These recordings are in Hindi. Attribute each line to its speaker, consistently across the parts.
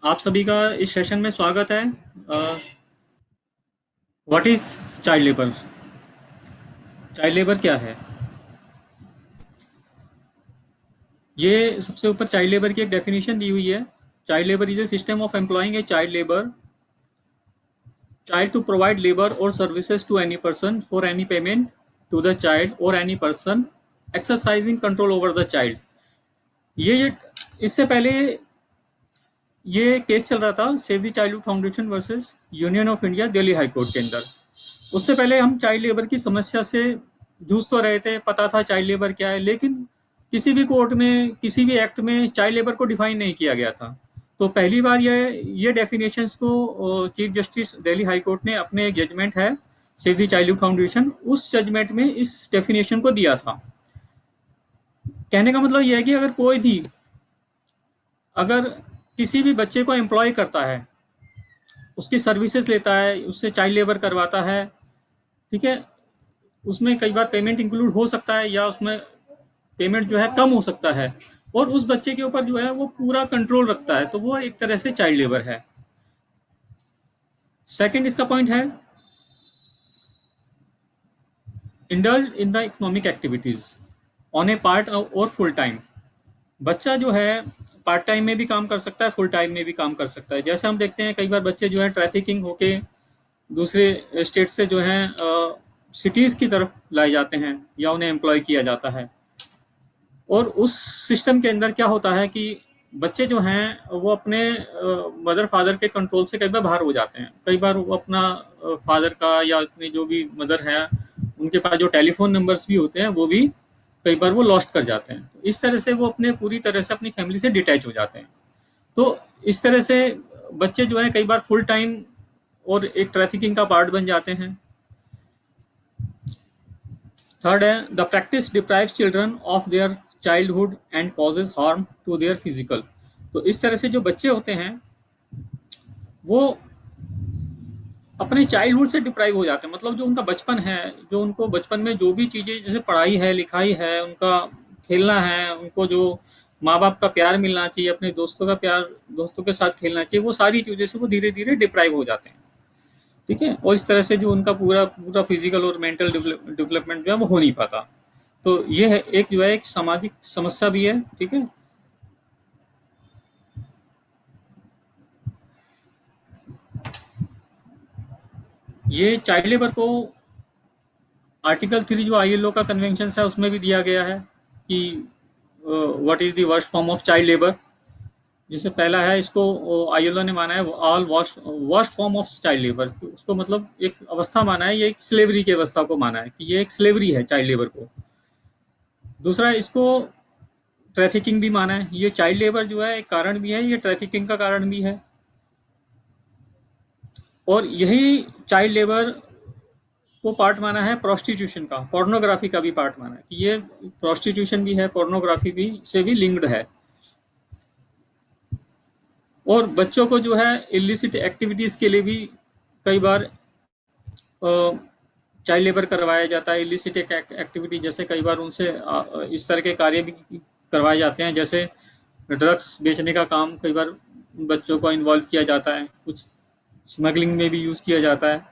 Speaker 1: आप सभी का इस सेशन में स्वागत है। What is child labour? Child labour क्या है? ये सबसे ऊपर चाइल्ड लेबर की एक डेफिनेशन दी हुई है। Child labour is a system of employing a child labour child to provide labor or services to any person for any payment to the child or any person exercising control over the child। ये इससे पहले ये केस चल रहा था save the childhood foundation versus union of India Delhi high court के अंदर। उससे पहले हम चाइल्ड लेबर की समस्या से जूझ तो रहे थे, पता था चाइल्ड लेबर क्या है, लेकिन किसी भी कोर्ट में किसी भी एक्ट में चाइल्ड लेबर को डिफाइन नहीं किया गया था। तो पहली बार ये डेफिनेशंस को chief justice Delhi high court ने अपने एक जजमेंट है सेव द चाइल्डहुड फाउंडेशन, उस जजमेंट में इस डेफिनेशन को दिया था। कहने का मतलब यह है कि अगर कोई भी अगर किसी भी बच्चे को एम्प्लॉय करता है, उसकी सर्विसेज लेता है, उससे चाइल्ड लेबर करवाता है, ठीक है, उसमें कई बार पेमेंट इंक्लूड हो सकता है या उसमें पेमेंट जो है कम हो सकता है, और उस बच्चे के ऊपर जो है वो पूरा कंट्रोल रखता है, तो वो एक तरह से चाइल्ड लेबर है। सेकंड इसका पॉइंट है indulge in the economic activities on A part और फुल टाइम। बच्चा जो है पार्ट टाइम में भी काम कर सकता है, फुल टाइम में भी काम कर सकता है। जैसे हम देखते हैं कई बार बच्चे जो है ट्रैफिकिंग होके दूसरे स्टेट से जो है सिटीज की तरफ लाए जाते हैं या उन्हें एम्प्लॉय किया जाता है। और उस सिस्टम के अंदर क्या होता है कि बच्चे जो हैं वो अपने मदर फादर के कंट्रोल से कई बार बाहर हो जाते हैं। कई बार वो अपना फादर का या अपनी जो भी मदर है उनके पास जो टेलीफोन नंबर्स भी होते हैं वो भी कई बार वो लॉस्ट कर जाते हैं। इस तरह से वो अपने पूरी तरह से अपनी फैमिली से डिटैच हो जाते हैं। तो इस तरह से बच्चे जो है कई बार फुल टाइम और एक ट्रैफिकिंग का पार्ट बन जाते हैं। थर्ड है the practice deprive children of their childhood and causes harm to their physical. तो इस तरह से जो बच्चे होते हैं वो अपने चाइल्डहुड से डिप्राइव हो जाते हैं, मतलब जो उनका बचपन है, जो उनको बचपन में जो भी चीजें जैसे पढ़ाई है, लिखाई है, उनका खेलना है, उनको जो माँ बाप का प्यार मिलना चाहिए, अपने दोस्तों का प्यार, दोस्तों के साथ खेलना चाहिए, वो सारी चीजें से वो धीरे धीरे डिप्राइव हो जाते हैं। ठीक है, और इस तरह से जो उनका पूरा पूरा फिजिकल और मेंटल डेवलपमेंट जो है वो हो नहीं पाता। तो ये है एक जो है एक सामाजिक समस्या भी है। ठीक है, ये चाइल्ड लेबर को आर्टिकल 3 जो आईएलओ का कन्वेंशन है उसमें भी दिया गया है कि what is the worst form of child labour. जिससे पहला है, इसको आईएलओ ने माना है all worst form of child labour. उसको मतलब एक अवस्था माना है, ये एक स्लेवरी की अवस्था को माना है कि ये एक स्लेवरी है चाइल्ड लेबर को। दूसरा, इसको ट्रैफिकिंग भी माना है। ये चाइल्ड लेबर जो है एक कारण भी है, ये ट्रैफिकिंग का कारण भी है। और यही चाइल्ड लेबर को पार्ट माना है प्रोस्टिट्यूशन का, पोर्नोग्राफी का भी पार्ट माना है कि ये प्रोस्टिट्यूशन भी है, पोर्नोग्राफी भी से भी लिंक्ड है। और बच्चों को जो है इलिसिट एक्टिविटीज के लिए भी कई बार चाइल्ड लेबर करवाया जाता है। इलिसिट एक्टिविटी जैसे कई बार उनसे इस तरह के कार्य भी करवाए जाते हैं, जैसे ड्रग्स बेचने का काम कई बार बच्चों को इन्वॉल्व किया जाता है, कुछ स्मगलिंग में भी यूज किया जाता है।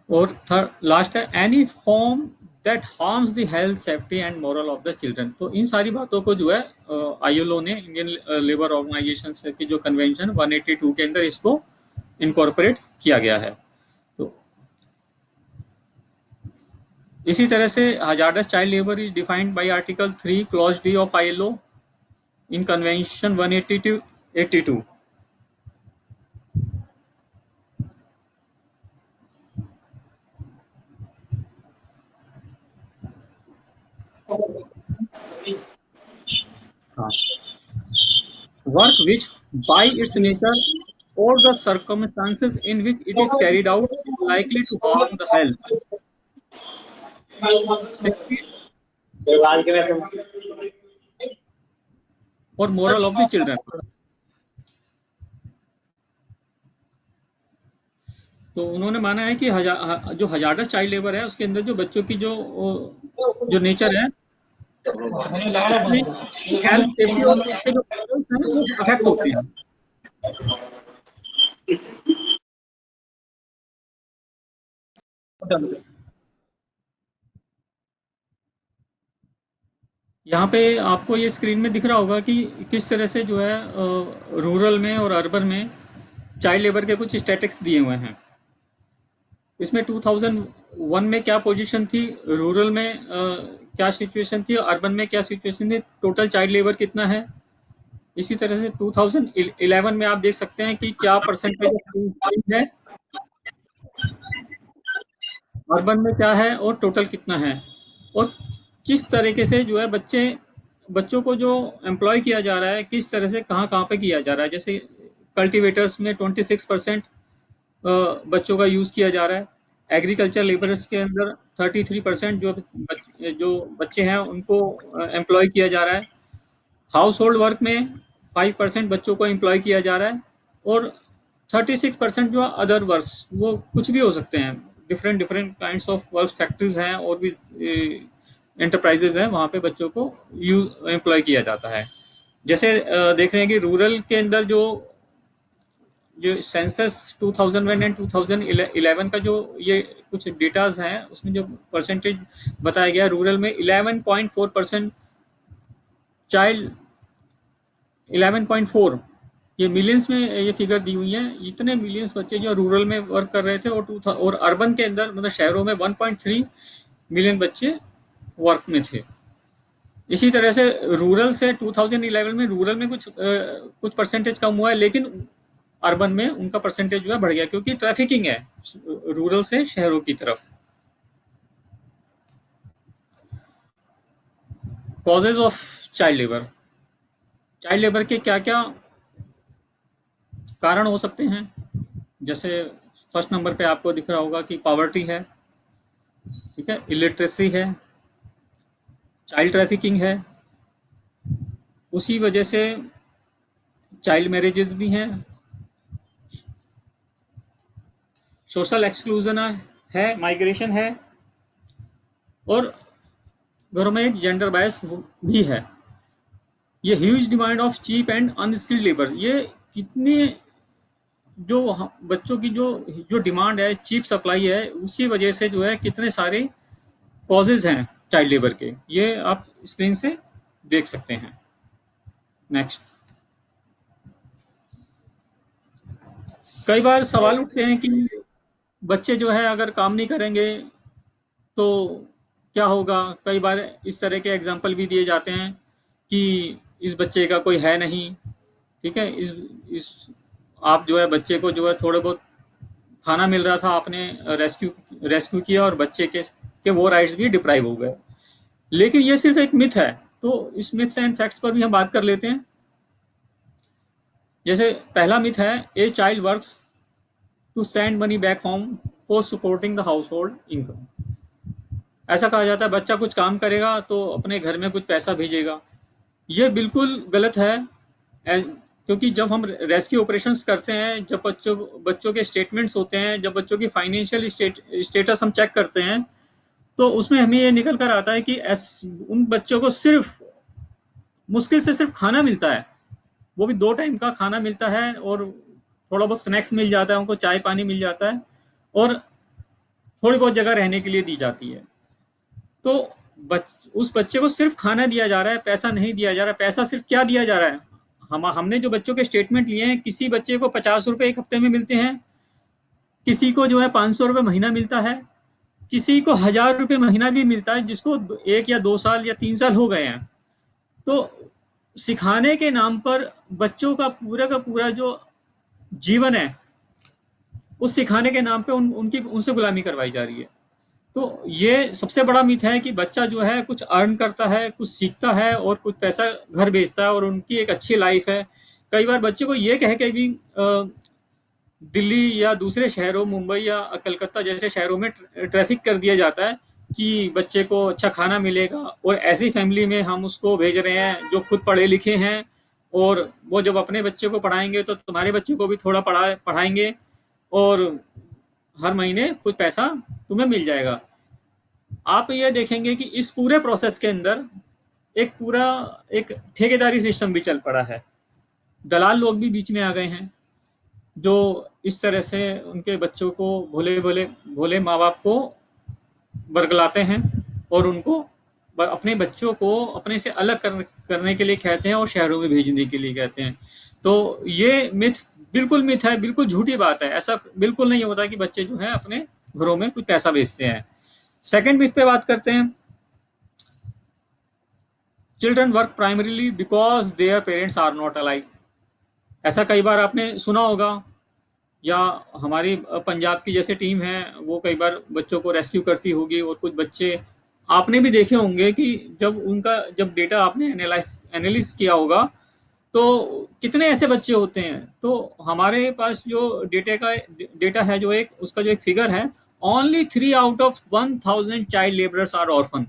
Speaker 1: और थर्ड लास्ट है any form that harms the health safety and moral of the children. तो इन सारी बातों को जो है आईएलओ ने, इंडियन लेबर ऑर्गेनाइजेशन की जो कन्वेंशन 182 के अंदर इसको इनकॉर्पोरेट किया गया है। तो इसी तरह से hazardous child labour is defined by article 3 clause D of ILO in convention 182। Work which by its nature or the circumstances in which it is carried out is likely to harm the health, safety or moral of the children। तो उन्होंने माना है कि जो हजार्डस चाइल्ड लेबर है उसके अंदर जो बच्चों की जो नेचर है इसमें हेल्थ, सेफ्टी और उसके जो हैं वो अफेक्ट होते हैं। यहाँ पे आपको ये स्क्रीन में दिख रहा होगा कि किस तरह से जो है रूरल में और अर्बन में चाइल्ड लेबर के कुछ स्टैटिस्टिक्स दिए हुए हैं। इसमें 2001 में क्या पोजीशन थी, रूरल में क्या सिचुएशन थी, अर्बन में क्या सिचुएशन थी, टोटल चाइल्ड लेबर कितना है। इसी तरह से 2011 में आप देख सकते हैं कि क्या परसेंटेज ऑफ है, अर्बन में क्या है और टोटल कितना है, और किस तरीके से जो है बच्चों को जो एम्प्लॉय किया जा रहा है, किस तरह से कहाँ कहाँ पे किया जा रहा है। जैसे कल्टीवेटर्स में 26% बच्चों का यूज़ किया जा रहा है। एग्रीकल्चर लेबरर्स के अंदर 33% जो बच्चे हैं उनको एम्प्लॉय किया जा रहा है। हाउस होल्ड वर्क में 5% बच्चों को एम्प्लॉय किया जा रहा है, और 36% जो अदर वर्क्स, वो कुछ भी हो सकते हैं, different different kinds of work, factories हैं और भी एंटरप्राइजेज हैं, वहाँ पे बच्चों को एम्प्लॉय किया जाता है। जैसे देख रहे हैं कि रूरल के अंदर जो सेंसस 2001 एंड 2011 का जो ये कुछ डेटाज हैं, उसमें जो परसेंटेज बताया गया, रूरल में 11.4% चाइल्ड, 11.4, ये मिलियंस में ये फिगर दी हुई है। इतने मिलियंस बच्चे जो रूरल में वर्क कर रहे थे, और अर्बन के अंदर मतलब शहरों में 1.3 मिलियन बच्चे वर्क में थे। इसी तरह से रूरल से 2011 में रूरल में कुछ परसेंटेज कम हुआ है, लेकिन अर्बन में उनका परसेंटेज जो है बढ़ गया, क्योंकि ट्रैफिकिंग है रूरल से शहरों की तरफ। Causes of child labour, child labour के क्या क्या कारण हो सकते हैं। जैसे फर्स्ट नंबर पे आपको दिख रहा होगा कि पॉवर्टी है, ठीक है, इलिटरेसी है, चाइल्ड ट्रैफिकिंग है, उसी वजह से चाइल्ड मैरिजेस भी हैं, सोशल एक्सक्लूजन है, माइग्रेशन है, और घरों में एक जेंडर बायस भी है। ये huge demand of cheap and unskilled labour, ये कितने जो बच्चों की जो जो डिमांड है, चीप सप्लाई है, उसी वजह से जो है कितने सारे कॉजेज हैं चाइल्ड लेबर के, ये आप स्क्रीन से देख सकते हैं। नेक्स्ट, कई बार सवाल उठते हैं कि बच्चे जो है अगर काम नहीं करेंगे तो क्या होगा। कई बार इस तरह के एग्जाम्पल भी दिए जाते हैं कि इस बच्चे का कोई है नहीं, ठीक है, इस आप जो है बच्चे को जो है थोड़े बहुत खाना मिल रहा था, आपने रेस्क्यू रेस्क्यू किया और बच्चे के वो राइट्स भी डिप्राइव हो गए। लेकिन ये सिर्फ एक मिथ है, तो इस मिथ्स एंड फैक्ट्स पर भी हम बात कर लेते हैं। जैसे पहला मिथ है, a child works to send money back home for supporting the household income. ऐसा कहा जाता है बच्चा कुछ काम करेगा तो अपने घर में कुछ पैसा भेजेगा। ये बिल्कुल गलत है। क्योंकि जब हम रेस्क्यू ऑपरेशंस करते हैं, जब बच्चों के स्टेटमेंट्स होते हैं, जब बच्चों की फाइनेंशियल स्टेटस हम चेक करते हैं, तो उसमें हमें ये निकल कर आता है कि उन बच्चों को सिर्फ मुश्किल से सिर्फ खाना मिलता है, वो भी 2 टाइम का खाना मिलता है, और थोड़ा बहुत स्नैक्स मिल जाता है, उनको चाय पानी मिल जाता है, और थोड़ी बहुत जगह रहने के लिए दी जाती है। तो उस बच्चे को सिर्फ खाना दिया जा रहा है, पैसा नहीं दिया जा रहा है। पैसा सिर्फ क्या दिया जा रहा है, हमने जो बच्चों के स्टेटमेंट लिए हैं, किसी बच्चे को 50 रुपए एक हफ्ते में मिलते हैं, किसी को जो है 500 रुपए महीना मिलता है, किसी को 1000 रुपए महीना भी मिलता है, जिसको 1 या 2 साल या 3 साल हो गए हैं। तो सिखाने के नाम पर बच्चों का पूरा जो जीवन है, उस सिखाने के नाम पे उनसे गुलामी करवाई जा रही है। तो ये सबसे बड़ा मिथ है कि बच्चा जो है कुछ अर्न करता है, कुछ सीखता है और कुछ पैसा घर भेजता है और उनकी एक अच्छी लाइफ है। कई बार बच्चे को ये कह के भी दिल्ली या दूसरे शहरों, मुंबई या कलकत्ता जैसे शहरों में ट्रैफिक कर दिया जाता है कि बच्चे को अच्छा खाना मिलेगा, और ऐसी फैमिली में हम उसको भेज रहे हैं जो खुद पढ़े लिखे हैं, और वो जब अपने बच्चे को पढ़ाएंगे तो तुम्हारे बच्चे को भी थोड़ा पढ़ाएंगे, और हर महीने कुछ पैसा तुम्हें मिल जाएगा। आप ये देखेंगे कि इस पूरे प्रोसेस के अंदर एक पूरा एक ठेकेदारी सिस्टम भी चल पड़ा है। दलाल लोग भी बीच में आ गए हैं, जो इस तरह से उनके बच्चों को भोले माँ बाप को बरगलाते हैं और उनको अपने बच्चों को अपने से अलग करने के लिए कहते हैं और शहरों में भेजने के लिए कहते हैं। तो ये मिथ बिल्कुल मिथ है, बिल्कुल झूठी बात है। ऐसा बिल्कुल नहीं होता कि बच्चे जो है अपने घरों में कुछ पैसा भेजते हैं। सेकंड मिथ पे बात करते हैं। Children work primarily because their parents are not alive. ऐसा कई बार आपने सुना होगा, या हमारी पंजाब की जैसे टीम है वो कई बार बच्चों को रेस्क्यू करती होगी, और कुछ बच्चे आपने भी देखे होंगे कि जब डेटा आपने एनालिस किया होगा तो कितने ऐसे बच्चे होते हैं। तो हमारे पास जो डेटा है, जो एक उसका जो एक फिगर है, only 3 out of 1000 child labourers are orphan.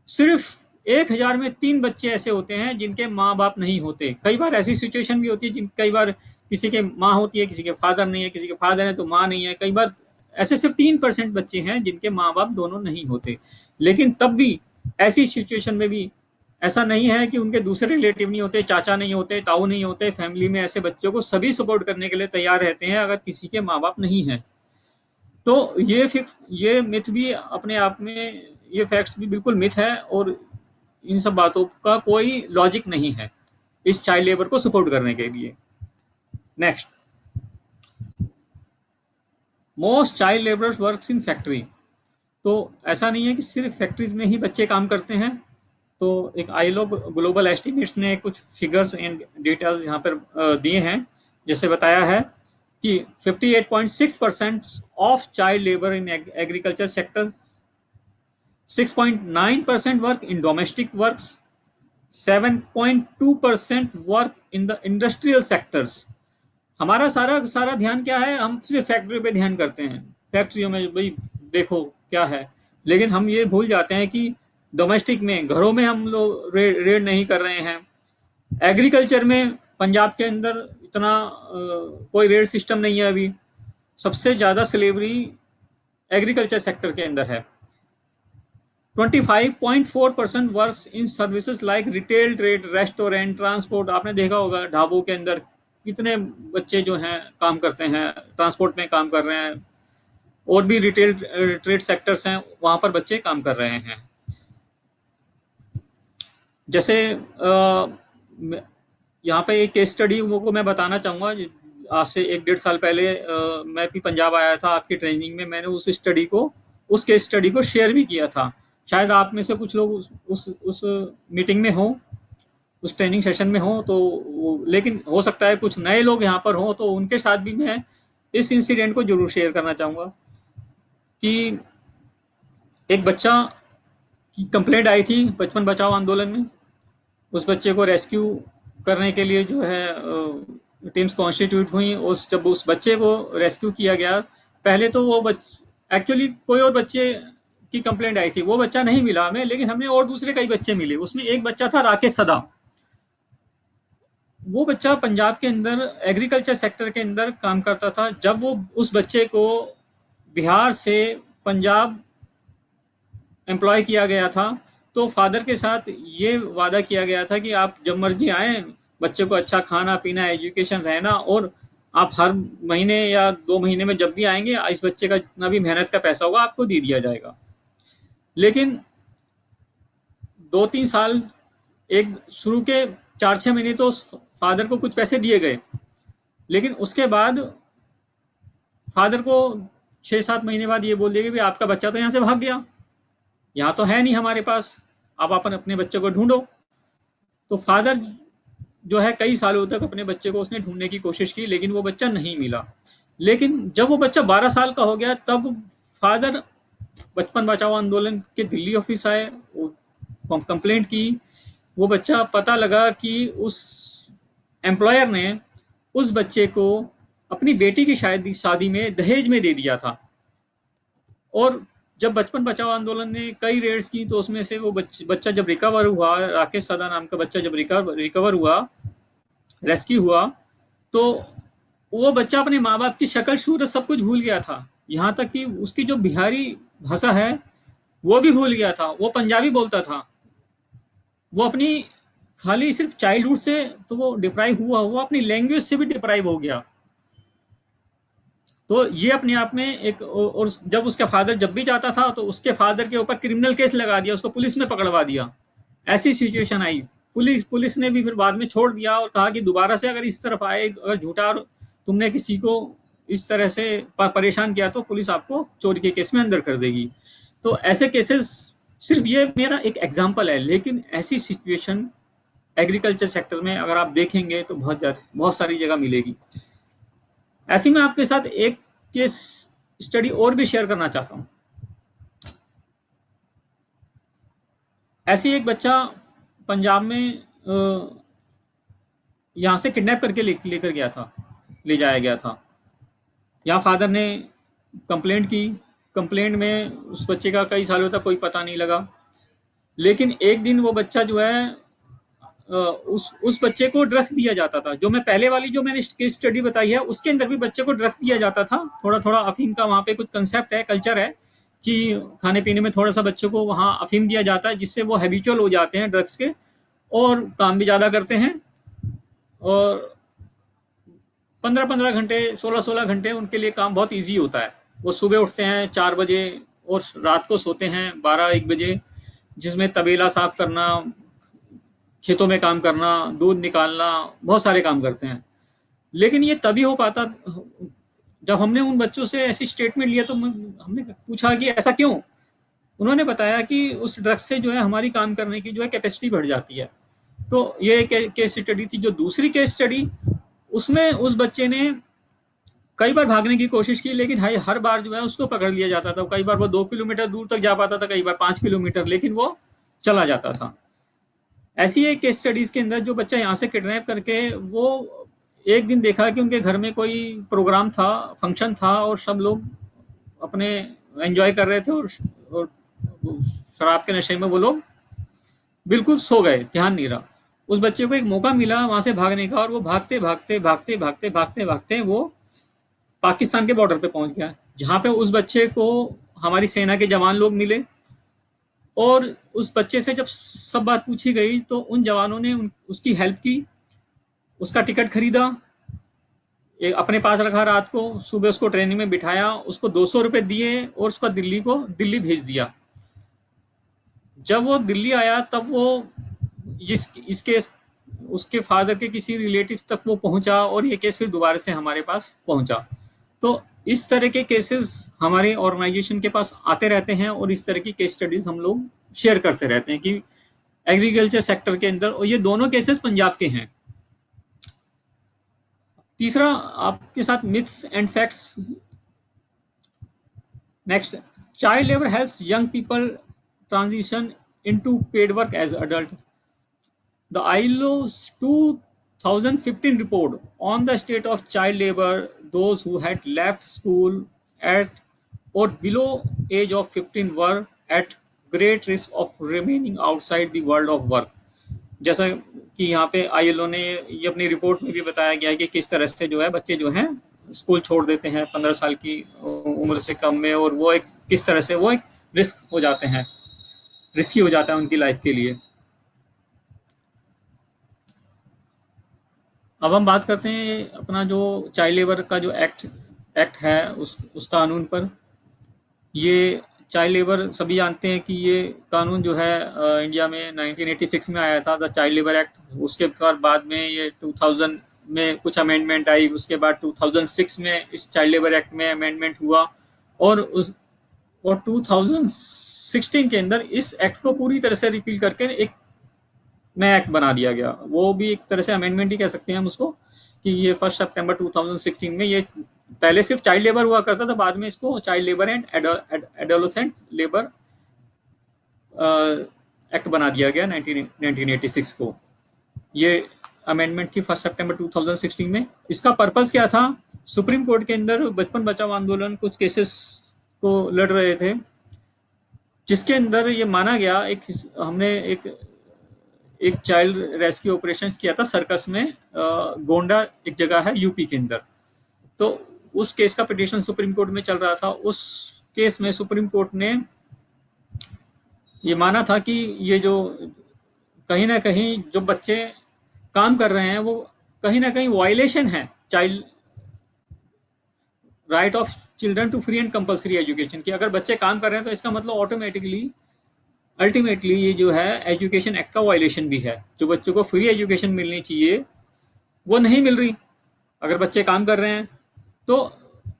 Speaker 1: सिर्फ 1000 में 3 बच्चे ऐसे होते हैं जिनके माँ बाप नहीं होते। कई बार ऐसी सिचुएशन भी होती है कई बार किसी के माँ होती है, किसी के फादर नहीं है, किसी के फादर है तो माँ नहीं है। कई बार ऐसे सिर्फ 3% बच्चे हैं जिनके माँ बाप दोनों नहीं होते। लेकिन तब भी ऐसी सिचुएशन में भी ऐसा नहीं है कि उनके दूसरे रिलेटिव नहीं होते, चाचा नहीं होते, ताऊ नहीं होते। फैमिली में ऐसे बच्चों को सभी सपोर्ट करने के लिए तैयार रहते हैं अगर किसी के माँ बाप नहीं है। तो ये मिथ भी अपने आप में, ये फैक्ट्स भी बिल्कुल मिथ है, और इन सब बातों का कोई लॉजिक नहीं है इस चाइल्ड लेबर को सपोर्ट करने के लिए। Next, most child labourers works in factory. तो ऐसा नहीं है कि सिर्फ फैक्ट्रीज में ही बच्चे काम करते हैं। तो एक आईएलओ ग्लोबल एस्टिमेट्स ने कुछ फिगर्स एंड डिटेल्स यहाँ पर दिए हैं। जैसे बताया है कि 58.6% of child labour in agriculture sector, 6.9% work in domestic works, 7.2% work in the industrial sectors. हमारा सारा सारा ध्यान क्या है, हम सिर्फ फैक्ट्री पे ध्यान करते हैं, फैक्ट्रियों में भाई देखो क्या है। लेकिन हम ये भूल जाते हैं कि डोमेस्टिक में, घरों में हम लोग रेड नहीं कर रहे हैं। एग्रीकल्चर में पंजाब के अंदर इतना कोई रेड सिस्टम नहीं है अभी। सबसे ज्यादा स्लेवरी एग्रीकल्चर सेक्टर के अंदर है। 25.4% works in services like retail, trade, restaurant, transport. आपने देखा होगा ढाबों के अंदर कितने बच्चे जो हैं काम करते हैं, ट्रांसपोर्ट में काम कर रहे हैं, और भी रिटेल ट्रेड सेक्टर्स हैं वहां पर बच्चे काम कर रहे हैं। जैसे यहाँ पे एक केस स्टडी को मैं बताना चाहूँगा। आज से 1-1.5 साल पहले मैं भी पंजाब आया था आपकी ट्रेनिंग में। मैंने उस केस स्टडी को शेयर भी किया था। शायद आप में से कुछ लोग उस मीटिंग में हो, उस ट्रेनिंग सेशन में हो। तो लेकिन हो सकता है कुछ नए लोग यहाँ पर हो, तो उनके साथ भी मैं इस इंसिडेंट को जरूर शेयर करना चाहूँगा कि एक बच्चा की कंप्लेंट आई थी बचपन बचाओ आंदोलन में। उस बच्चे को रेस्क्यू करने के लिए जो है टीम्स कॉन्स्टिट्यूट हुई। जब उस बच्चे को रेस्क्यू किया गया, पहले तो वो एक्चुअली कोई और बच्चे की कंप्लेंट आई थी, वो बच्चा नहीं मिला हमें, लेकिन हमें और दूसरे कई बच्चे मिले। उसमें एक बच्चा था राकेश सदा। वो बच्चा पंजाब के अंदर एग्रीकल्चर सेक्टर के अंदर काम करता था। जब वो उस बच्चे को बिहार से पंजाब एम्प्लॉय किया गया था, तो फादर के साथ ये वादा किया गया था कि आप जब मर्जी आए, बच्चे को अच्छा खाना पीना, एजुकेशन रहना, और आप हर महीने या 2 महीने में जब भी आएंगे, इस बच्चे का जितना भी मेहनत का पैसा होगा आपको दे दिया जाएगा। लेकिन 2-3 साल, एक शुरू के 4-6 महीने तो फादर को कुछ पैसे दिए गए, लेकिन उसके बाद फादर को 6-7 महीने बाद ये बोल दिया कि आपका बच्चा तो यहाँ से भाग गया, यहाँ तो है नहीं हमारे पास, आप अपने बच्चे को ढूंढो। तो फादर जो है कई सालों तक अपने बच्चे को उसने ढूंढने की कोशिश की, लेकिन वो बच्चा नहीं मिला। लेकिन जब वो बच्चा 12 साल का हो गया, तब फादर बचपन बचाओ आंदोलन के दिल्ली ऑफिस आए, कंप्लेंट की। वो बच्चा, पता लगा कि उस एम्प्लॉयर ने उस बच्चे को अपनी बेटी की शादी में दहेज में दे दिया था। और जब बचपन बचाओ आंदोलन ने कई रेड्स की, तो उसमें से वो बच्चा जब रिकवर हुआ, राकेश सदा नाम का बच्चा जब रिकवर हुआ, रेस्क्यू हुआ, तो वो बच्चा अपने माँ बाप की शक्ल सूरत सब कुछ भूल गया था। यहाँ तक कि उसकी जो बिहारी भाषा है वो भी भूल गया था, वो पंजाबी बोलता था। वो अपनी खाली सिर्फ चाइल्डहुड से तो वो डिप्राइव हुआ, वो अपनी लैंग्वेज से भी डिप्राइव हो गया। तो ये अपने आप में एक, और जब उसका फादर जब भी जाता था तो उसके फादर के ऊपर क्रिमिनल केस लगा दिया, उसको पुलिस में पकड़वा दिया, ऐसी सिचुएशन आई। पुलिस ने भी फिर बाद में छोड़ दिया और कहा कि दोबारा से अगर इस तरफ आए, अगर झूठा तुमने किसी को इस तरह से परेशान किया तो पुलिस आपको चोरी के केस में अंदर कर देगी। तो ऐसे केसेस, सिर्फ ये मेरा एक एग्जाम्पल है, लेकिन ऐसी सिचुएशन एग्रीकल्चर सेक्टर में अगर आप देखेंगे तो बहुत सारी जगह मिलेगी। ऐसी मैं आपके साथ एक केस स्टडी और भी शेयर करना चाहता हूं। ऐसे एक बच्चा पंजाब में यहां से किडनैप करके लेकर गया था, ले जाया गया था। यहाँ फादर ने कंप्लेंट की, कंप्लेंट में उस बच्चे का कई सालों तक कोई पता नहीं लगा। लेकिन एक दिन वो बच्चा जो है, उस बच्चे को ड्रग्स दिया जाता था। जो मैं पहले वाली जो मैंने केस स्टडी बताई है उसके अंदर भी बच्चे को ड्रग्स दिया जाता था। थोड़ा थोड़ा अफीम का वहाँ पे कुछ कंसेप्ट है, कल्चर है कि खाने पीने में थोड़ा सा बच्चों को वहाँ अफीम दिया जाता है, जिससे वो हैबिचुअल हो जाते हैं ड्रग्स के और काम भी ज़्यादा करते हैं। और 15-15 घंटे, 16-16 घंटे उनके लिए काम बहुत ईजी होता है। वो सुबह उठते हैं 4 बजे और रात को सोते हैं 12-1 बजे, जिसमें तबेला साफ करना, खेतों में काम करना, दूध निकालना, बहुत सारे काम करते हैं। लेकिन ये तभी हो पाता जब हमने उन बच्चों से ऐसी स्टेटमेंट लिया, तो हमने पूछा कि ऐसा क्यों। उन्होंने बताया कि उस ड्रग्स से जो है हमारी काम करने की जो है कैपेसिटी बढ़ जाती है। तो ये केस स्टडी थी। जो दूसरी केस स्टडी, उसमें उस बच्चे ने कई बार भागने की कोशिश की, लेकिन हर बार जो है उसको पकड़ लिया जाता था। कई बार वो 2 किलोमीटर दूर तक जा पाता था, कई बार 5 किलोमीटर, लेकिन वो चला जाता था। ऐसी एक केस स्टडीज के अंदर जो बच्चा यहाँ से किडनैप करके, वो एक दिन देखा कि उनके घर में कोई प्रोग्राम था, फंक्शन था, और सब लोग अपने एंजॉय कर रहे थे, और शराब के नशे में वो लोग बिल्कुल सो गए, ध्यान नहीं रहा। उस बच्चे को एक मौका मिला वहां से भागने का, और वो भागते भागते भागते भागते भागते भागते वो पाकिस्तान के बॉर्डर पे पहुंच गया, जहां पे उस बच्चे को हमारी सेना के जवान लोग मिले। और उस बच्चे से जब सब बात पूछी गई तो उन जवानों ने उसकी हेल्प की, उसका टिकट खरीदा, अपने पास रखा, रात को सुबह उसको ट्रेनिंग में बिठाया, उसको 200 रुपए दिए और उसका दिल्ली भेज दिया। जब वो दिल्ली आया तब वो इसके उसके फादर के किसी रिलेटिव तक वो पहुंचा, और ये केस फिर दोबारा से हमारे पास पहुंचा। तो इस तरह के केसेस हमारे ऑर्गेनाइजेशन के पास आते रहते हैं, और इस तरह की केस स्टडीज हम लोग शेयर करते रहते हैं कि एग्रीकल्चर सेक्टर के अंदर, और ये दोनों केसेस पंजाब के हैं। तीसरा आपके साथ myths and facts. Next, child labour helps young people transition into paid work as adult. The ILO's 2015 report on the state of child labor, those who had left school at or below age of 15 were at great risk of remaining outside the world of work. जैसा कि यहाँ पे ILO ने ये अपनी रिपोर्ट में भी बताया गया है कि किस तरह से जो है बच्चे जो हैं स्कूल छोड़ देते हैं 15 साल की उम्र से कम में, और वो एक किस तरह से वो एक रिस्क हो जाते हैं, रिस्की हो जाता है उनकी लाइफ के लिए। अब हम बात करते हैं अपना जो चाइल्ड लेबर का जो एक्ट है उस कानून पर। ये चाइल्ड लेबर सभी जानते हैं कि ये कानून जो है इंडिया में 1986 में आया था, द चाइल्ड लेबर एक्ट। उसके बाद में ये 2000 में कुछ अमेंडमेंट आई, उसके बाद 2006 में इस चाइल्ड लेबर एक्ट में अमेंडमेंट हुआ, और 2016 के अंदर इस एक्ट को पूरी तरह से रिपील करके एक नया एक्ट बना दिया गया। वो भी एक तरह से अमेंडमेंट ही कह सकते हैं हम उसको, कि ये 1 सितंबर 2016 में, ये पहले सिर्फ चाइल्ड लेबर हुआ करता था, बाद में इसको child labour and adolescent labour act बना दिया गया 1986 को। ये अमेंडमेंट थी 1 सितंबर 2016 में। इसका पर्पस क्या था? सुप्रीम कोर्ट के अंदर बचपन बचाओ आंदोलन कुछ केसेस को लड़ रहे थे, जिसके अंदर ये माना गया, हमने एक चाइल्ड रेस्क्यू ऑपरेशन किया था सर्कस में, गोंडा एक जगह है यूपी के अंदर। तो उस केस का पिटीशन सुप्रीम कोर्ट में चल रहा था। उस केस में सुप्रीम कोर्ट ने ये माना था कि ये जो कहीं ना कहीं जो बच्चे काम कर रहे हैं वो कहीं ना कहीं वायलेशन है child right of children to free and compulsory education की। अगर बच्चे काम कर रहे हैं तो इसका मतलब ऑटोमेटिकली अल्टीमेटली ये जो है एजुकेशन एक्ट का वायलेशन भी है। जो बच्चों को फ्री एजुकेशन मिलनी चाहिए वो नहीं मिल रही अगर बच्चे काम कर रहे हैं। तो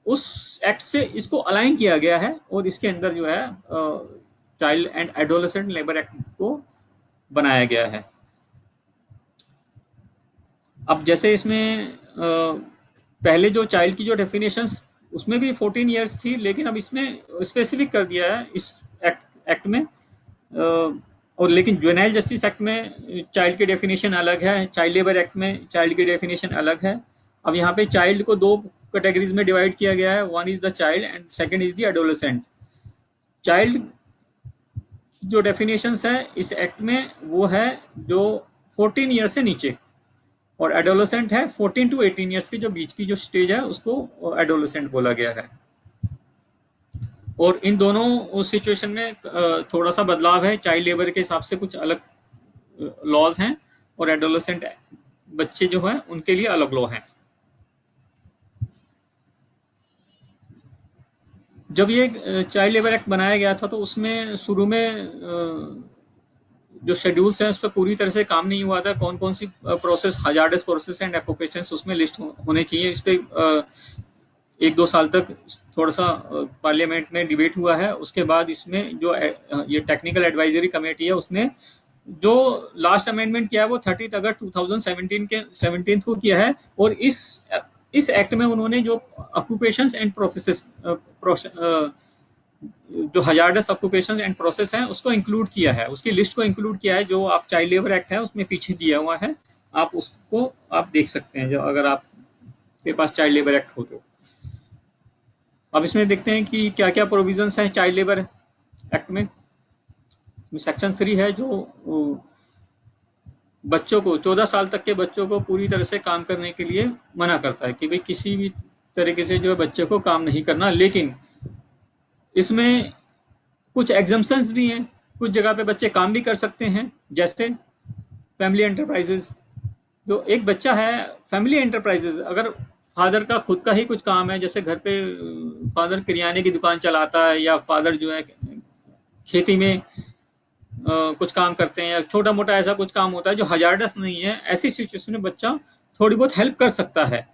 Speaker 1: उस एक्ट से इसको अलाइन किया गया है और इसके अंदर जो है child and adolescent labour act को बनाया गया है। अब जैसे इसमें पहले जो चाइल्ड की जो डेफिनेशंस उसमें भी 14 इयर्स थी, लेकिन अब इसमें स्पेसिफिक कर दिया है इस एक्ट में। और लेकिन जुवेनाइल जस्टिस एक्ट में चाइल्ड की डेफिनेशन अलग है, चाइल्ड लेबर एक्ट में चाइल्ड की डेफिनेशन अलग है। अब यहाँ पे चाइल्ड को दो कैटेगरीज में डिवाइड किया गया है, one is the child and second is the adolescent. Child जो डेफिनेशंस है इस एक्ट में वो है जो 14 ईयर से नीचे, और एडोलेसेंट है 14 टू 18 ईयर्स के जो बीच की जो स्टेज है उसको एडोलेसेंट बोला गया है। और इन दोनों सिचुएशन में थोड़ा सा बदलाव है, चाइल्ड लेबर के हिसाब से कुछ अलग लॉज हैं और एडोलेसेंट बच्चे जो हैं उनके लिए अलग लॉ हैं। जब ये चाइल्ड लेबर एक्ट बनाया गया था तो उसमें शुरू में जो शेड्यूल्स हैं उस पर पूरी तरह से काम नहीं हुआ था। कौन कौन सी process, hazardous process and occupations उसमें लिस्ट होने चाहिए, इस पे 1-2 साल तक थोड़ा सा पार्लियामेंट में डिबेट हुआ है। उसके बाद इसमें जो ये टेक्निकल एडवाइजरी कमेटी है उसने जो लास्ट अमेंडमेंट किया है वो 30 अगस्त 2017 को किया है। और इस एक्ट में उन्होंने जो ऑक्यूपेशंस एंड प्रोसेस जो हजार्डस ऑक्यूपेशंस एंड प्रोसेस हैं उसको इंक्लूड किया है, उसकी लिस्ट को इंक्लूड किया है। जो आप चाइल्ड लेबर एक्ट है उसमें पीछे दिया हुआ है, आप उसको आप देख सकते हैं जो अगर आपके पास चाइल्ड लेबर एक्ट हो तो। अब इसमें देखते हैं कि क्या क्या प्रोविजंस हैं चाइल्ड लेबर एक्ट में। सेक्शन 3 है जो बच्चों को 14 साल तक के बच्चों को पूरी तरह से काम करने के लिए मना करता है कि भाई किसी भी तरीके से जो है बच्चे को काम नहीं करना। लेकिन इसमें कुछ एग्जम्पशंस भी हैं, कुछ जगह पे बच्चे काम भी कर सकते हैं, जैसे फैमिली एंटरप्राइजेस। जो एक बच्चा है फैमिली एंटरप्राइजेस, अगर फादर का खुद का ही कुछ काम है, जैसे घर पे फादर किराने की दुकान चलाता है या फादर जो है खेती में कुछ काम करते हैं या छोटा मोटा ऐसा कुछ काम होता है जो हजार्डस नहीं है, ऐसी सिचुएशन में बच्चा थोड़ी बहुत हेल्प कर सकता है।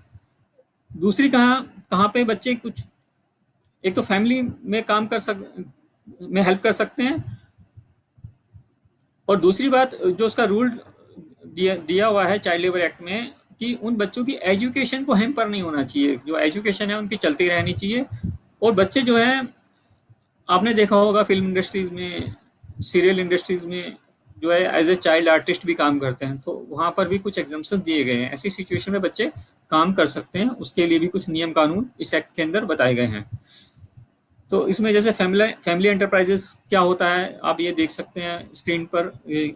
Speaker 1: दूसरी कहाँ पे बच्चे कुछ एक तो फैमिली में काम में हेल्प कर सकते हैं, और दूसरी बात जो उसका रूल दिया हुआ है चाइल्ड लेबर एक्ट में कि उन बच्चों की एजुकेशन को हैम्पर नहीं होना चाहिए, जो एजुकेशन है उनकी चलती रहनी चाहिए। और बच्चे जो है आपने देखा होगा फिल्म इंडस्ट्रीज में, सीरियल इंडस्ट्रीज में जो है एज ए चाइल्ड आर्टिस्ट भी काम करते हैं, तो वहां पर भी कुछ एग्जाम्पशन दिए गए हैं। ऐसी सिचुएशन में बच्चे काम कर सकते हैं, उसके लिए भी कुछ नियम कानून इस एक्ट के अंदर बताए गए हैं। तो इसमें जैसे फैमिली एंटरप्राइजेस क्या होता है आप ये देख सकते हैं स्क्रीन पर।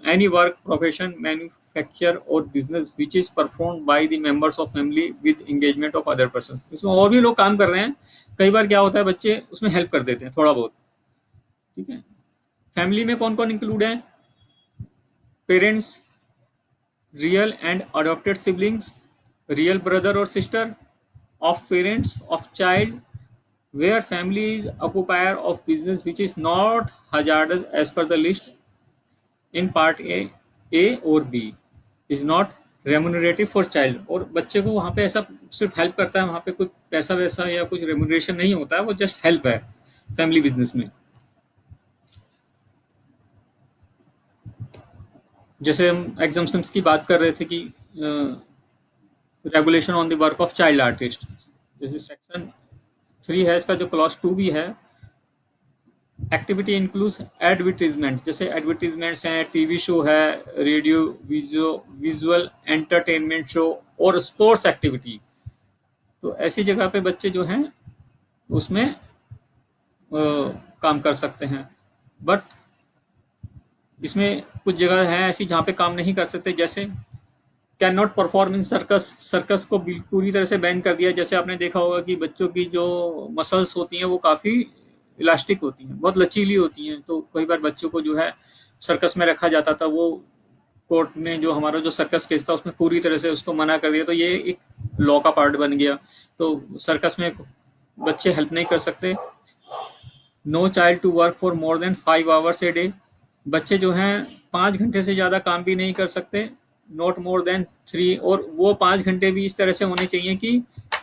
Speaker 1: एनी वर्क, प्रोफेशन, मैन्युफैक्चर और business which is performed by the members of family with engagement of other person. इसमें और भी लोग काम कर रहे हैं, कई बार क्या होता है बच्चे उसमें हेल्प कर देते हैं थोड़ा बहुत, ठीक है। फैमिली में कौन कौन इंक्लूड है? Parents, real and adopted siblings, real brother और sister of parents of child, where family is occupier of business which is not hazardous as per the list in part A or B is not remunerative for child। और बच्चे को वहाँ पे ऐसा सिर्फ हेल्प करता है, वहाँ पे कोई पैसा वैसा या कुछ रेमुनरेशन नहीं होता है, वो जस्ट हेल्प है फैमिली बिजनेस में। जैसे हम एग्जाम्पशंस की बात कर रहे थे कि regulation on the work of child artist, जैसे सेक्शन 3 है, इसका जो क्लॉज 2 भी है, एक्टिविटी इंक्लूड्स एडवर्टीजमेंट। जैसे एडवर्टीजमेंट्स हैं, टीवी शो है, रेडियो, विजुअल एंटरटेनमेंट शो और स्पोर्ट्स एक्टिविटी। तो ऐसी जगह पे बच्चे जो हैं उसमें काम कर सकते हैं। बट इसमें कुछ जगह है ऐसी जहाँ पे काम नहीं कर सकते, जैसे can not perform in circus. Circus को पूरी तरह से बैन कर दिया। जैसे आपने देखा होगा कि बच्चों की जो मसल्स होती हैं वो काफ़ी इलास्टिक होती हैं, बहुत लचीली होती हैं, तो कई बार बच्चों को जो है सर्कस में रखा जाता था, वो कोर्ट ने जो हमारा जो सर्कस केस था उसमें पूरी तरह से उसको मना कर दिया, तो ये एक लॉ का पार्ट बन गया। तो सर्कस में बच्चे हेल्प नहीं कर सकते। No child to work for more than 5 hours a day, बच्चे जो हैं 5 घंटे से ज़्यादा काम भी नहीं कर सकते। नॉट मोर देन 3, और वो 5 घंटे भी इस तरह से होने चाहिए कि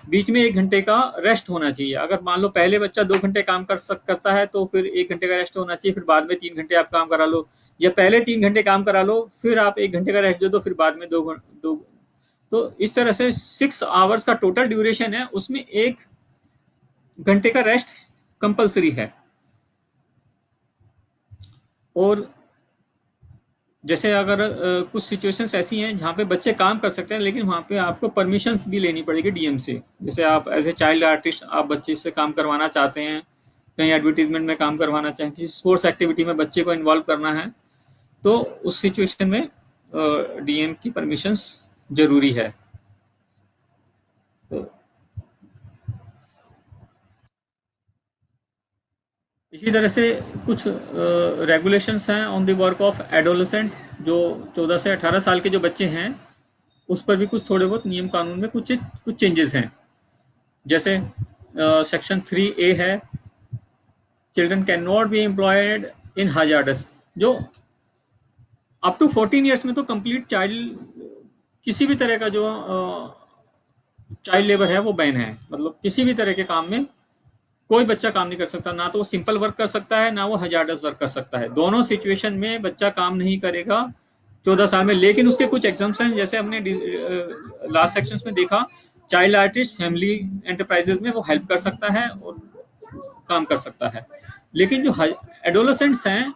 Speaker 1: बीच में 1 घंटे का रेस्ट होना चाहिए। अगर मान लो पहले बच्चा 2 घंटे काम करता है तो फिर 1 घंटे का रेस्ट होना चाहिए, फिर बाद में 3 घंटे आप काम करा लो, या पहले 3 घंटे काम करा लो फिर आप 1 घंटे का रेस्ट दे दो, फिर बाद में दो। तो इस तरह से 6 आवर्स का टोटल ड्यूरेशन है, उसमें 1 घंटे का रेस्ट कंपलसरी है। और जैसे अगर कुछ सिचुएशंस ऐसी हैं जहाँ पे बच्चे काम कर सकते हैं, लेकिन वहाँ पे आपको परमिशंस भी लेनी पड़ेगी डीएम से। जैसे आप एज ए चाइल्ड आर्टिस्ट आप बच्चे से काम करवाना चाहते हैं, कहीं एडवर्टीजमेंट में काम करवाना चाहें, किसी स्पोर्ट्स एक्टिविटी में बच्चे को इन्वॉल्व करना है, तो उस सिचुएशन में डीएम की परमिशंस जरूरी है। तो इसी तरह से कुछ रेगुलेशंस हैं on the work of adolescent, जो 14 से 18 साल के जो बच्चे हैं उस पर भी कुछ थोड़े बहुत नियम कानून में कुछ चेंजेस हैं। जैसे सेक्शन 3A है, children can not be employed in hazardous, जो अप टू 14 ईयर्स में तो कंप्लीट चाइल्ड, किसी भी तरह का जो चाइल्ड लेबर है वो बैन है। मतलब किसी भी तरह के काम में कोई बच्चा काम नहीं कर सकता, ना तो वो सिंपल वर्क कर सकता है, ना वो हजार्डस वर्क कर सकता है। दोनों सिचुएशन में बच्चा काम नहीं करेगा 14 साल में। लेकिन उसके कुछ एग्जाम्पशन, जैसे हमने लास्ट सेक्शंस में देखा, चाइल्ड आर्टिस्ट फैमिली एंटरप्राइजेस में वो हेल्प कर सकता है और काम कर सकता है। लेकिन जो एडोलेसेंट्स हैं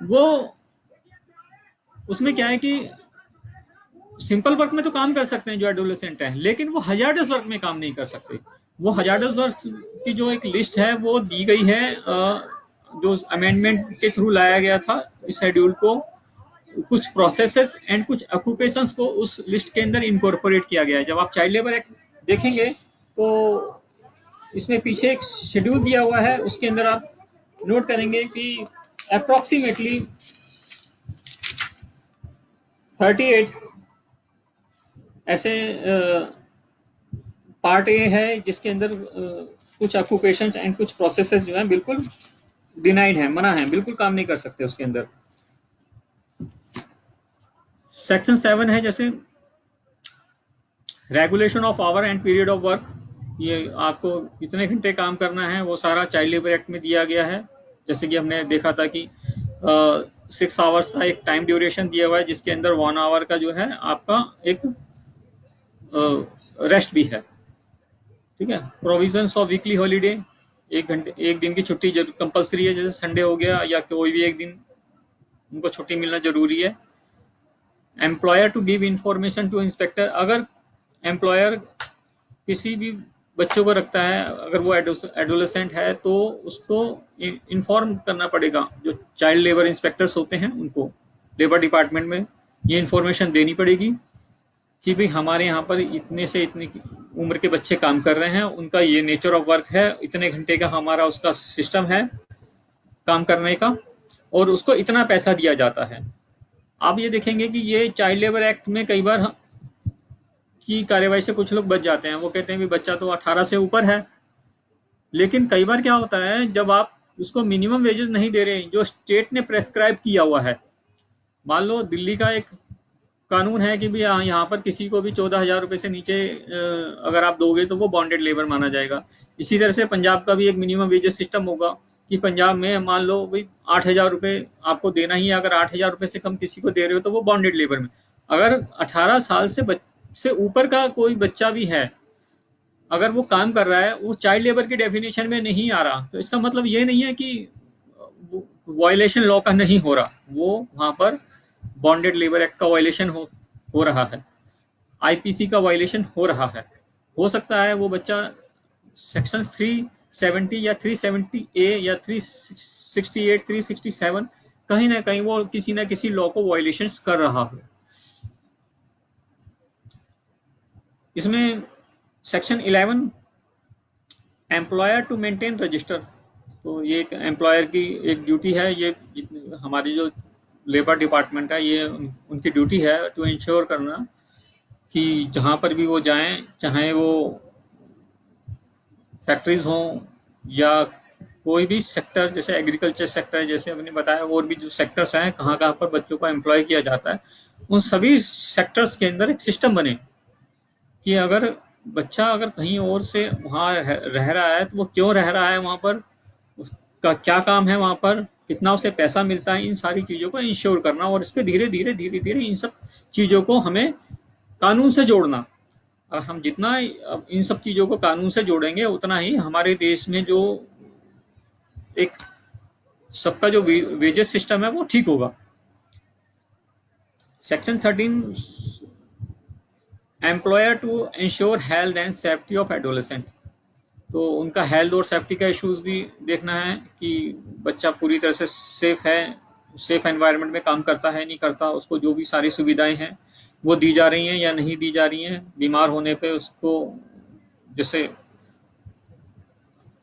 Speaker 1: वो, उसमें क्या है कि सिंपल वर्क में तो काम कर सकते हैं जो एडोलेसेंट है, लेकिन वो हजार्डस वर्क में काम नहीं कर सकते। वो हजार्डस वर्क की जो एक लिस्ट है वो दी गई है, जो अमेंडमेंट के थ्रू लाया गया था इस शेड्यूल को, कुछ प्रोसेसेस एंड कुछ ऑक्यूपेशंस को उस लिस्ट के अंदर इनकॉर्पोरेट किया गया है। जब आप चाइल्ड लेबर एक्ट देखेंगे तो इसमें पीछे एक शेड्यूल दिया हुआ है, उसके अंदर आप नोट करेंगे कि अप्रोक्सीमेटली 38 ऐसे पार्ट ए है जिसके अंदर कुछ ऑक्यूपेशन एंड कुछ प्रोसेसेस जो है बिल्कुल डिनाइड है, मना है, बिल्कुल काम नहीं कर सकते उसके अंदर। सेक्शन 7 है जैसे regulation of our and period of work, ये आपको कितने घंटे काम करना है वो सारा चाइल्ड लेबर एक्ट में दिया गया है। जैसे कि हमने देखा था कि 6 आवर्स का एक टाइम ड्यूरेशन दिया हुआ है, जिसके अंदर 1 आवर का जो है आपका एक रेस्ट भी है। ठीक है। प्रोविजंस ऑफ वीकली हॉलीडे, 1 घंटे 1 दिन की छुट्टी कंपलसरी है, जैसे संडे हो गया या कोई भी एक दिन उनको छुट्टी मिलना जरूरी है। Employer to give information to inspector, अगर एम्प्लॉयर किसी भी बच्चों को रखता है, अगर वो एडोलेसेंट है तो उसको इन्फॉर्म करना पड़ेगा, जो चाइल्ड लेबर इंस्पेक्टर्स होते हैं उनको लेबर डिपार्टमेंट में ये इन्फॉर्मेशन देनी पड़ेगी कि भाई हमारे यहाँ पर इतने से इतनी उम्र के बच्चे काम कर रहे हैं, उनका ये नेचर ऑफ वर्क है, इतने घंटे का हमारा उसका सिस्टम है काम करने का, और उसको इतना पैसा दिया जाता है। आप ये देखेंगे कि ये चाइल्ड लेबर एक्ट में कई बार की कार्यवाही से कुछ लोग बच जाते हैं। वो कहते हैं भी बच्चा तो 18 से ऊपर है, लेकिन कई बार क्या होता है जब आप उसको मिनिमम वेजेस नहीं दे रहे जो स्टेट ने प्रेस्क्राइब किया हुआ है। मान लो दिल्ली का एक कानून है कि भी यहाँ पर किसी को भी 14,000 रुपए से नीचे अगर आप दोगे तो वो बॉन्डेड लेबर माना जाएगा। इसी तरह से पंजाब का भी एक मिनिमम वेजेस सिस्टम होगा कि पंजाब में मान लो भाई 8,000 रुपए आपको देना ही है, अगर 8,000 रुपए से कम किसी को दे रहे हो तो वो बॉन्डेड लेबर में। अगर 18 साल से ऊपर का कोई बच्चा भी है, अगर वो काम कर रहा है, वो चाइल्ड लेबर की डेफिनेशन में नहीं आ रहा, तो इसका मतलब ये नहीं है कि वायलेशन लॉ का नहीं हो रहा, वो वहां पर बॉन्डेड लेबर एक्ट का वायलेशन हो रहा है, आईपीसी का वायलेशन हो रहा है। हो सकता है वो बच्चा सेक्शन 370 या 370A या 368 367 कहीं ना कहीं वो किसी ना किसी लॉ को वायलेशन कर रहा हो। इसमें section 11 employer to maintain register, तो ये एक एम्प्लॉयर की एक ड्यूटी है, ये हमारी जो लेबर डिपार्टमेंट है, ये उनकी ड्यूटी है टू इंश्योर करना कि जहाँ पर भी वो जाएं, चाहे वो फैक्ट्रीज हों या कोई भी सेक्टर, जैसे एग्रीकल्चर सेक्टर, जैसे हमने बताया, और भी जो सेक्टर्स हैं कहाँ कहाँ पर बच्चों को एम्प्लॉय किया जाता है, उन सभी सेक्टर्स के अंदर एक सिस्टम बने कि अगर बच्चा अगर कहीं और से वहाँ रह रहा है तो वो क्यों रह रहा है वहाँ पर, उसका क्या काम है वहाँ पर, कितना उसे पैसा मिलता है, इन सारी चीज़ों को इंश्योर करना, और इस पे धीरे धीरे धीरे धीरे इन सब चीज़ों को हमें कानून से जोड़ना। और हम जितना इन सब चीज़ों को कानून से जोड़ेंगे उतना ही हमारे देश में जो एक सबका जो वेजेस सिस्टम है वो ठीक होगा। Section 13, employer to ensure health and safety of adolescent. तो उनका हेल्थ और सेफ्टी का इश्यूज भी देखना है कि बच्चा पूरी तरह से सेफ है, सेफ एनवायरनमेंट में काम करता है नहीं करता, उसको जो भी सारी सुविधाएं हैं वो दी जा रही हैं या नहीं दी जा रही हैं, बीमार होने पे उसको जैसे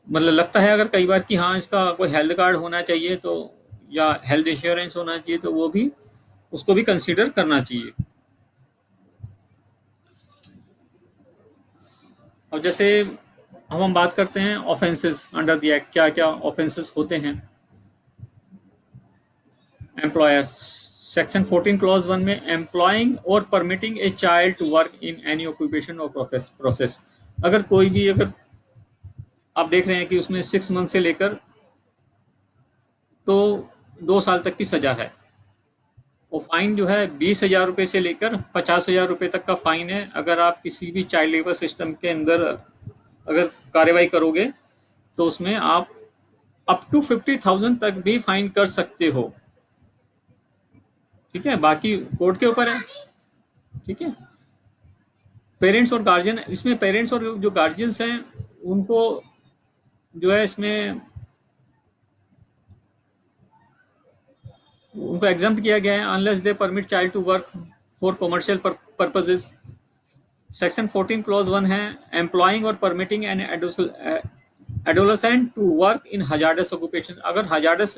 Speaker 1: मतलब लगता है अगर कई बार कि हाँ इसका कोई हेल्थ कार्ड होना चाहिए तो, या हेल्थ इंश्योरेंस होना चाहिए, तो वो भी उसको भी कंसीडर करना चाहिए। और जैसे हम बात करते हैं ऑफेंसेस अंडर द एक्ट, क्या क्या ऑफेंसेस होते हैं एम्प्लॉयर। सेक्शन 14 क्लॉज 1 में एम्प्लॉइंग और permitting a child to work in any occupation और प्रोसेस, अगर कोई भी, अगर आप देख रहे हैं कि उसमें 6 मंथ से लेकर तो 2 साल तक की सजा है, वो फाइन जो है 20,000 रुपये से लेकर 50,000 रुपये तक का फाइन है। अगर आप किसी भी चाइल्ड लेबर सिस्टम के अंदर अगर कार्रवाई करोगे तो उसमें आप अप टू 50,000 तक भी फाइन कर सकते हो। ठीक है, बाकी कोर्ट के ऊपर है। ठीक है, पेरेंट्स और गार्जियन, इसमें पेरेंट्स और जो गार्जियंस हैं उनको जो है इसमें उनको एग्जाम्प्ट किया गया है unless they permit child to work for commercial purposes. Section 14 clause 1 है एम्प्लॉइंग और permitting an adolescent to work in hazardous occupation. अगर हजार्डस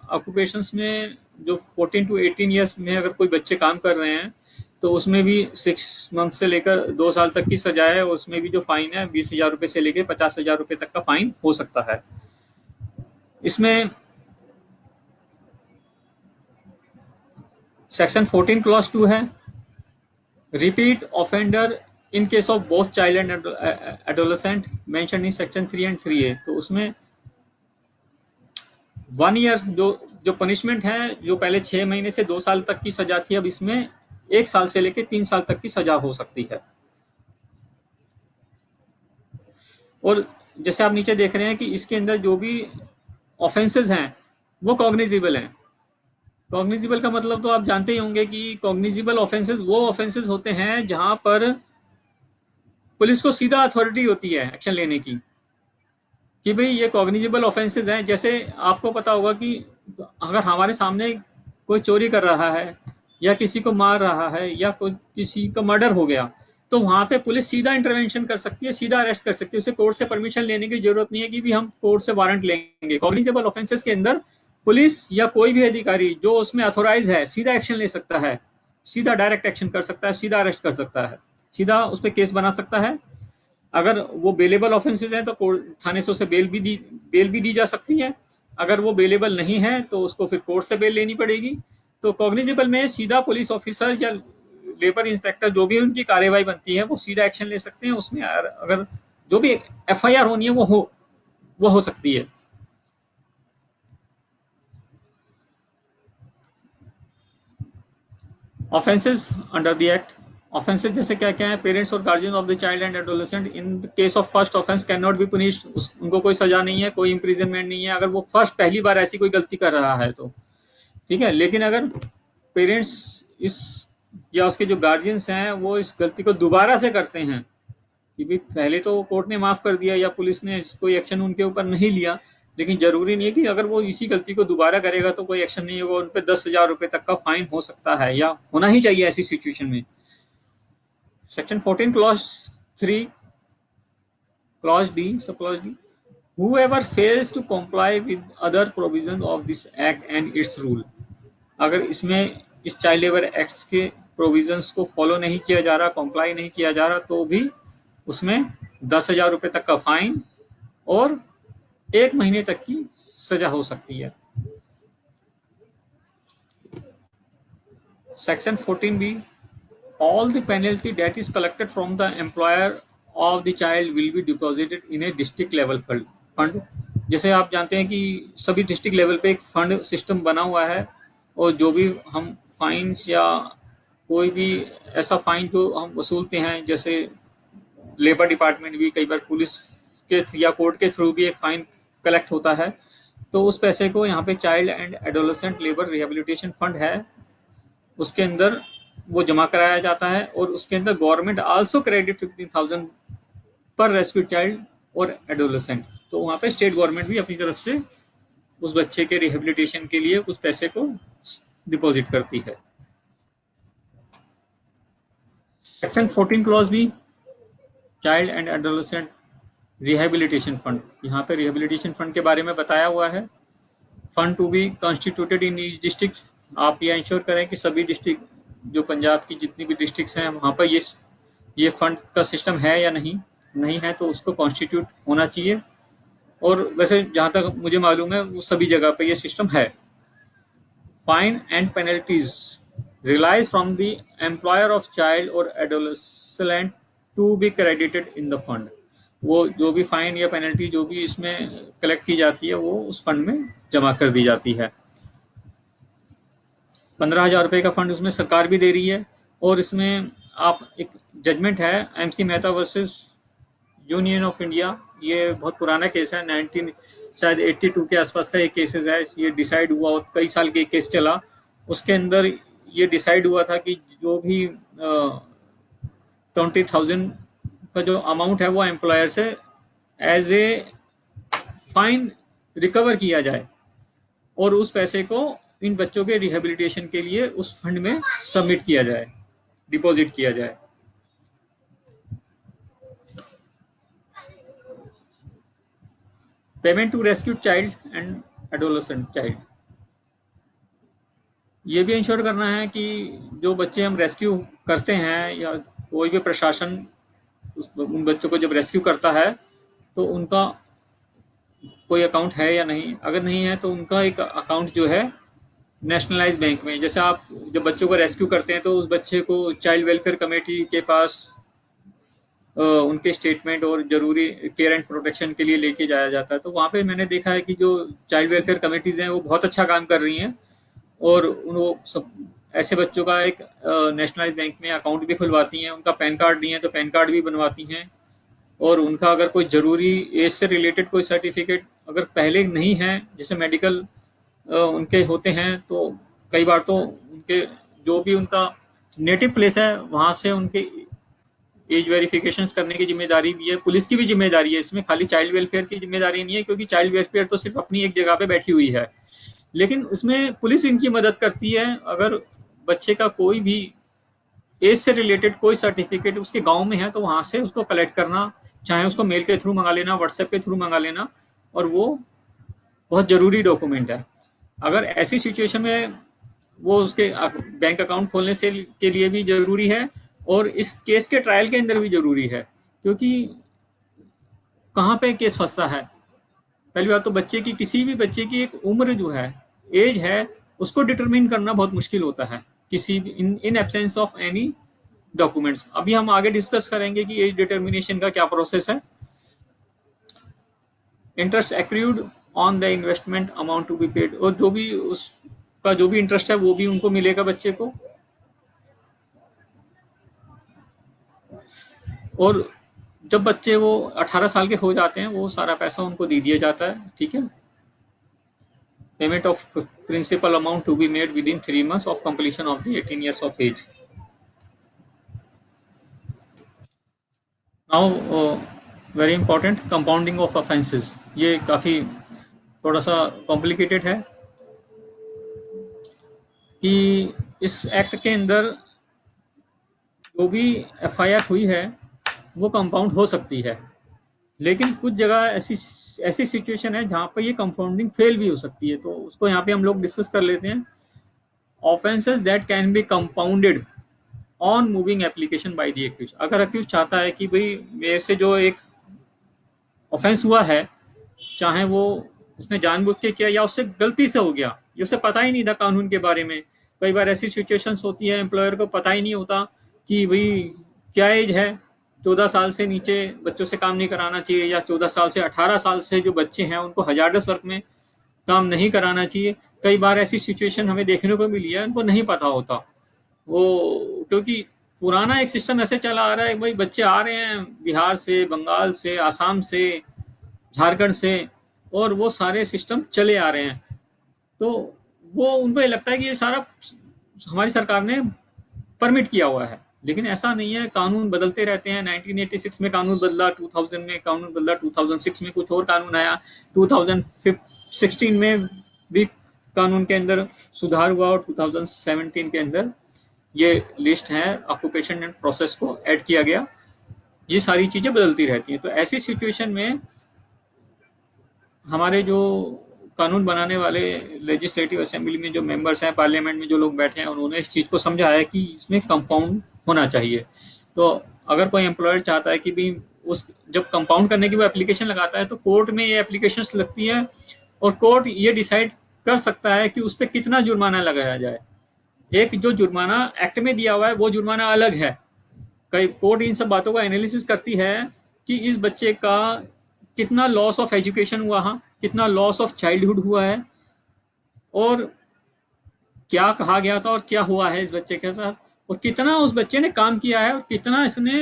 Speaker 1: ऑक्यूपेशंस में जो 14 टू 18 ईयर्स में अगर कोई बच्चे काम कर रहे हैं तो उसमें भी 6 मंथ से लेकर 2 साल तक की सजा है, उसमें भी जो फाइन है 20,000 रुपये से लेकर 50,000 रुपये तक का फाइन हो सकता है। इसमें सेक्शन 14 क्लॉज 2 है repeat offender in case of both child and adolescent mentioned in section 3 and 3A। तो उसमें 1 ईयर जो जो पनिशमेंट है, जो पहले 6 महीने से 2 साल तक की सजा थी, अब इसमें 1 साल से लेकर 3 साल तक की सजा हो सकती है। और जैसे आप नीचे देख रहे हैं कि इसके अंदर जो भी ऑफेंसेस हैं वो कॉग्निजिबल हैं। कॉग्निजिबल का मतलब तो आप जानते ही होंगे कि कॉग्निजिबल ऑफेंसेस वो ऑफेंसेस होते हैं जहां पर पुलिस को सीधा अथॉरिटी होती है एक्शन लेने की कि भाई ये कॉग्निजिबल ऑफेंसेस हैं। जैसे आपको पता होगा कि अगर हमारे सामने कोई चोरी कर रहा है या किसी को मार रहा है या कोई किसी का मर्डर हो गया तो वहां पे पुलिस सीधा इंटरवेंशन कर सकती है, सीधा अरेस्ट कर सकती है, उसे कोर्ट से परमिशन लेने की जरूरत नहीं है कि भी हम कोर्ट से वारंट लेंगे। कॉग्निजिबल ऑफेंसेस के अंदर पुलिस या कोई भी अधिकारी जो उसमें अथोराइज है सीधा एक्शन ले सकता है, सीधा डायरेक्ट एक्शन कर सकता है, सीधा अरेस्ट कर सकता है, सीधा उस पर केस बना सकता है। अगर वो बेलेबल ऑफेंसेस हैं तो थाने से उसे बेल भी दी जा सकती है। अगर वो बेलेबल नहीं है तो उसको फिर कोर्ट से बेल लेनी पड़ेगी। तो कॉग्निजिबल में सीधा पुलिस ऑफिसर या लेबर इंस्पेक्टर जो भी उनकी कार्यवाही बनती है वो सीधा एक्शन ले सकते हैं। उसमें अगर जो भी एफआईआर होनी है वो हो सकती है। Offences under the act, offences जैसे क्या क्या है, पेरेंट्स और guardian of the child and adolescent in the case of first offence can not be punish. उनको कोई सजा नहीं है, कोई इंप्रिजनमेंट नहीं है अगर वो फर्स्ट पहली बार ऐसी कोई गलती कर रहा है तो। ठीक है, लेकिन अगर पेरेंट्स इस या उसके जो गार्जियंस हैं वो इस गलती को दोबारा से करते हैं कि भाई पहले तो कोर्ट ने माफ कर दिया या पुलिस ने कोई एक्शन उनके ऊपर नहीं लिया, लेकिन जरूरी नहीं है कि अगर वो इसी गलती को दोबारा करेगा तो कोई एक्शन नहीं होगा, उन पर 10,000 रुपये तक का फाइन हो सकता है या होना ही चाहिए ऐसी सिचुएशन में। Section 14 clause 3 clause D sub clause D, whoever fails to comply with other provisions of this act and its rule। अगर इसमें इस चाइल्ड लेबर एक्ट के प्रोविजंस को फॉलो नहीं किया जा रहा, कॉम्प्लाई नहीं किया जा रहा, तो भी उसमें 10,000 रुपये तक का फाइन और 1 महीने तक की सजा हो सकती है। Section 14B, all the penalty that is collected from the employer of the child will be deposited in a district level fund। जैसे आप जानते हैं कि सभी डिस्ट्रिक्ट लेवल पे एक फंड सिस्टम बना हुआ है, और जो भी हम फाइन्स या कोई भी ऐसा फाइन जो हम वसूलते हैं, जैसे लेबर डिपार्टमेंट भी कई बार पुलिस के या कोर्ट के थ्रू भी एक फाइन कलेक्ट होता है, तो उस पैसे को यहाँ पे child and adolescent labour rehabilitation fund है, उसके अंदर वो जमा कराया जाता है, और उसके अंदर गवर्नमेंट आल्सो क्रेडिट 15,000 पर रेस्क्यू चाइल्ड और एडोलेसेंट। तो वहाँ पे स्टेट गवर्नमेंट भी अपनी तरफ से उस बच्चे के रिहेबिलिटेशन के लिए उस पैसे को डिपॉजिट करती है। सेक्शन 14 क्लॉज भी child and adolescent rehabilitation fund, यहाँ पे रिहेबिलिटेशन फंड के बारे में बताया हुआ है। Fund to be constituted in each district, आप ये इंश्योर करें कि सभी डिस्ट्रिक्ट, जो पंजाब की जितनी भी डिस्ट्रिक्ट्स हैं वहाँ पर ये फंड का सिस्टम है या नहीं है तो उसको कॉन्स्टिट्यूट होना चाहिए, और वैसे जहाँ तक मुझे मालूम है वो सभी जगह पे ये सिस्टम है। Fine and penalties realised from the employer of child और adolescent to be credited in the fund. वो जो भी फाइन या पेनल्टी जो भी इसमें कलेक्ट की जाती है वो उस फंड में जमा कर दी जाती है। 15,000 रुपये का फंड उसमें सरकार भी दे रही है, और इसमें आप एक जजमेंट है MC Mehta versus union of India, ये बहुत पुराना केस है, 1982 के आसपास का एक केसेस है, ये डिसाइड हुआ और कई साल के केस चला। उसके अंदर ये डिसाइड हुआ था कि जो भी 20,000 का जो अमाउंट है वो एम्प्लॉयर से एज ए फाइन रिकवर किया जाए, और उस पैसे को इन बच्चों के रिहेबिलिटेशन के लिए उस फंड में सबमिट किया जाए, डिपॉजिट किया जाए। Payment to rescue child and adolescent child, ये भी इंश्योर करना है कि जो बच्चे हम रेस्क्यू करते हैं या कोई भी प्रशासन उन बच्चों को जब रेस्क्यू करता है तो उनका कोई अकाउंट है या नहीं, अगर नहीं है तो उनका एक अकाउंट जो है नेशनलाइज बैंक में, जैसे आप जब बच्चों को रेस्क्यू करते हैं तो उस बच्चे को चाइल्ड वेलफेयर कमेटी के पास उनके स्टेटमेंट और जरूरी केयर एंड प्रोटेक्शन के लिए लेके जाया जाता है। तो वहाँ पे मैंने देखा है कि जो चाइल्ड वेलफेयर कमेटीज हैं वो बहुत अच्छा काम कर रही हैं, और वो सब ऐसे बच्चों का एक नेशनलाइज बैंक में अकाउंट भी खुलवाती हैं, उनका पैन कार्ड नहीं है तो पैन कार्ड भी बनवाती हैं, और उनका अगर कोई जरूरी एज से रिलेटेड कोई सर्टिफिकेट अगर पहले नहीं है, जैसे मेडिकल उनके होते हैं, तो कई बार तो उनके जो भी उनका नेटिव प्लेस है वहां से उनके एज वेरिफिकेशंस करने की जिम्मेदारी भी है, पुलिस की भी जिम्मेदारी है इसमें, खाली चाइल्ड वेलफेयर की जिम्मेदारी नहीं है, क्योंकि चाइल्ड वेलफेयर तो सिर्फ अपनी एक जगह पे बैठी हुई है, लेकिन उसमें पुलिस इनकी मदद करती है। अगर बच्चे का कोई भी एज से रिलेटेड कोई सर्टिफिकेट उसके गांव में है तो वहां से उसको कलेक्ट करना, चाहे उसको मेल के थ्रू मंगा लेना, व्हाट्सएप के थ्रू मंगा लेना, और वो बहुत जरूरी डॉक्यूमेंट है। अगर ऐसी सिचुएशन में वो उसके बैंक अकाउंट खोलने से के लिए भी जरूरी है, और इस केस के ट्रायल के अंदर भी जरूरी है, क्योंकि कहाँ पे केस फंसता है, पहली बात तो बच्चे की, किसी भी बच्चे की एक उम्र जो है, एज है, उसको डिटरमिन करना बहुत मुश्किल होता है किसी भी इन एब्सेंस ऑफ एनी डॉक्यूमेंट्स। अभी हम आगे डिस्कस करेंगे कि एज डिटर्मिनेशन का क्या प्रोसेस है। Interest accrued on the investment amount to be paid, और जो भी उसका जो भी इंटरेस्ट है वो भी उनको मिलेगा बच्चे को, और जब बच्चे वो 18 साल के हो जाते हैं वो सारा पैसा उनको दे दिया जाता है। ठीक है, payment of principal amount to be made within 3 months of completion of the 18 years of age. Now very important, compounding of offences, ये काफी थोड़ा सा कॉम्प्लिकेटेड है कि इस एक्ट के अंदर जो भी FIR हुई है वो कंपाउंड हो सकती है, लेकिन कुछ जगह ऐसी सिचुएशन है जहाँ पर ये कंपाउंडिंग फेल भी हो सकती है, तो उसको यहाँ पे हम लोग डिस्कस कर लेते हैं। Offences that can be compounded on moving application by the accused. अगर एक्यूज चाहता है कि भाई मेरे से जो एक ऑफेंस हुआ है, चाहे वो उसने जानबूझ के किया या उससे गलती से हो गया, ये उसे पता ही नहीं था कानून के बारे में। कई बार ऐसी सिचुएशंस होती है एम्प्लॉयर को पता ही नहीं होता कि भाई क्या एज है, 14 साल से नीचे बच्चों से काम नहीं कराना चाहिए, या 14 साल से 18 साल से जो बच्चे हैं उनको हजारदस वर्क में काम नहीं कराना चाहिए। कई बार ऐसी सिचुएशन हमें देखने को मिली है, उनको नहीं पता होता वो, क्योंकि पुराना एक सिस्टम ऐसे चला आ रहा है, भाई बच्चे आ रहे हैं बिहार से, बंगाल से, आसाम से, झारखंड से, और वो सारे सिस्टम चले आ रहे हैं। तो वो उनको ये लगता है कि ये सारा हमारी सरकार ने परमिट किया हुआ है, लेकिन ऐसा नहीं है। कानून बदलते रहते हैं। 1986 में कानून बदला, 2000 में कानून बदला, 2006 में कुछ और कानून आया, 2016 में भी कानून के अंदर सुधार हुआ, और 2017 के अंदर ये लिस्ट है ऑक्यूपेशन एंड प्रोसेस को ऐड किया गया। ये सारी चीजें बदलती रहती हैं। तो ऐसी सिचुएशन में हमारे जो कानून बनाने वाले लेजिस्लेटिव असेंबली में जो मेंबर्स हैं, पार्लियामेंट में जो लोग बैठे हैं, उन्होंने इस चीज को समझा है कि इसमें कंपाउंड होना चाहिए। तो अगर कोई एम्प्लॉयर चाहता है कि भी उस जब कंपाउंड करने की वो एप्लीकेशन लगाता है, तो कोर्ट में ये एप्लीकेशंस लगती है, और कोर्ट ये डिसाइड कर सकता है कि उस पर कितना जुर्माना लगाया जाए। एक जो जुर्माना एक्ट में दिया हुआ है वो जुर्माना अलग है। कई कोर्ट इन सब बातों का एनालिसिस करती है कि इस बच्चे का कितना लॉस ऑफ एजुकेशन हुआ है, कितना लॉस ऑफ चाइल्डहुड हुआ है, और क्या कहा गया था और क्या हुआ है इस बच्चे के साथ, और कितना उस बच्चे ने काम किया है, और कितना इसने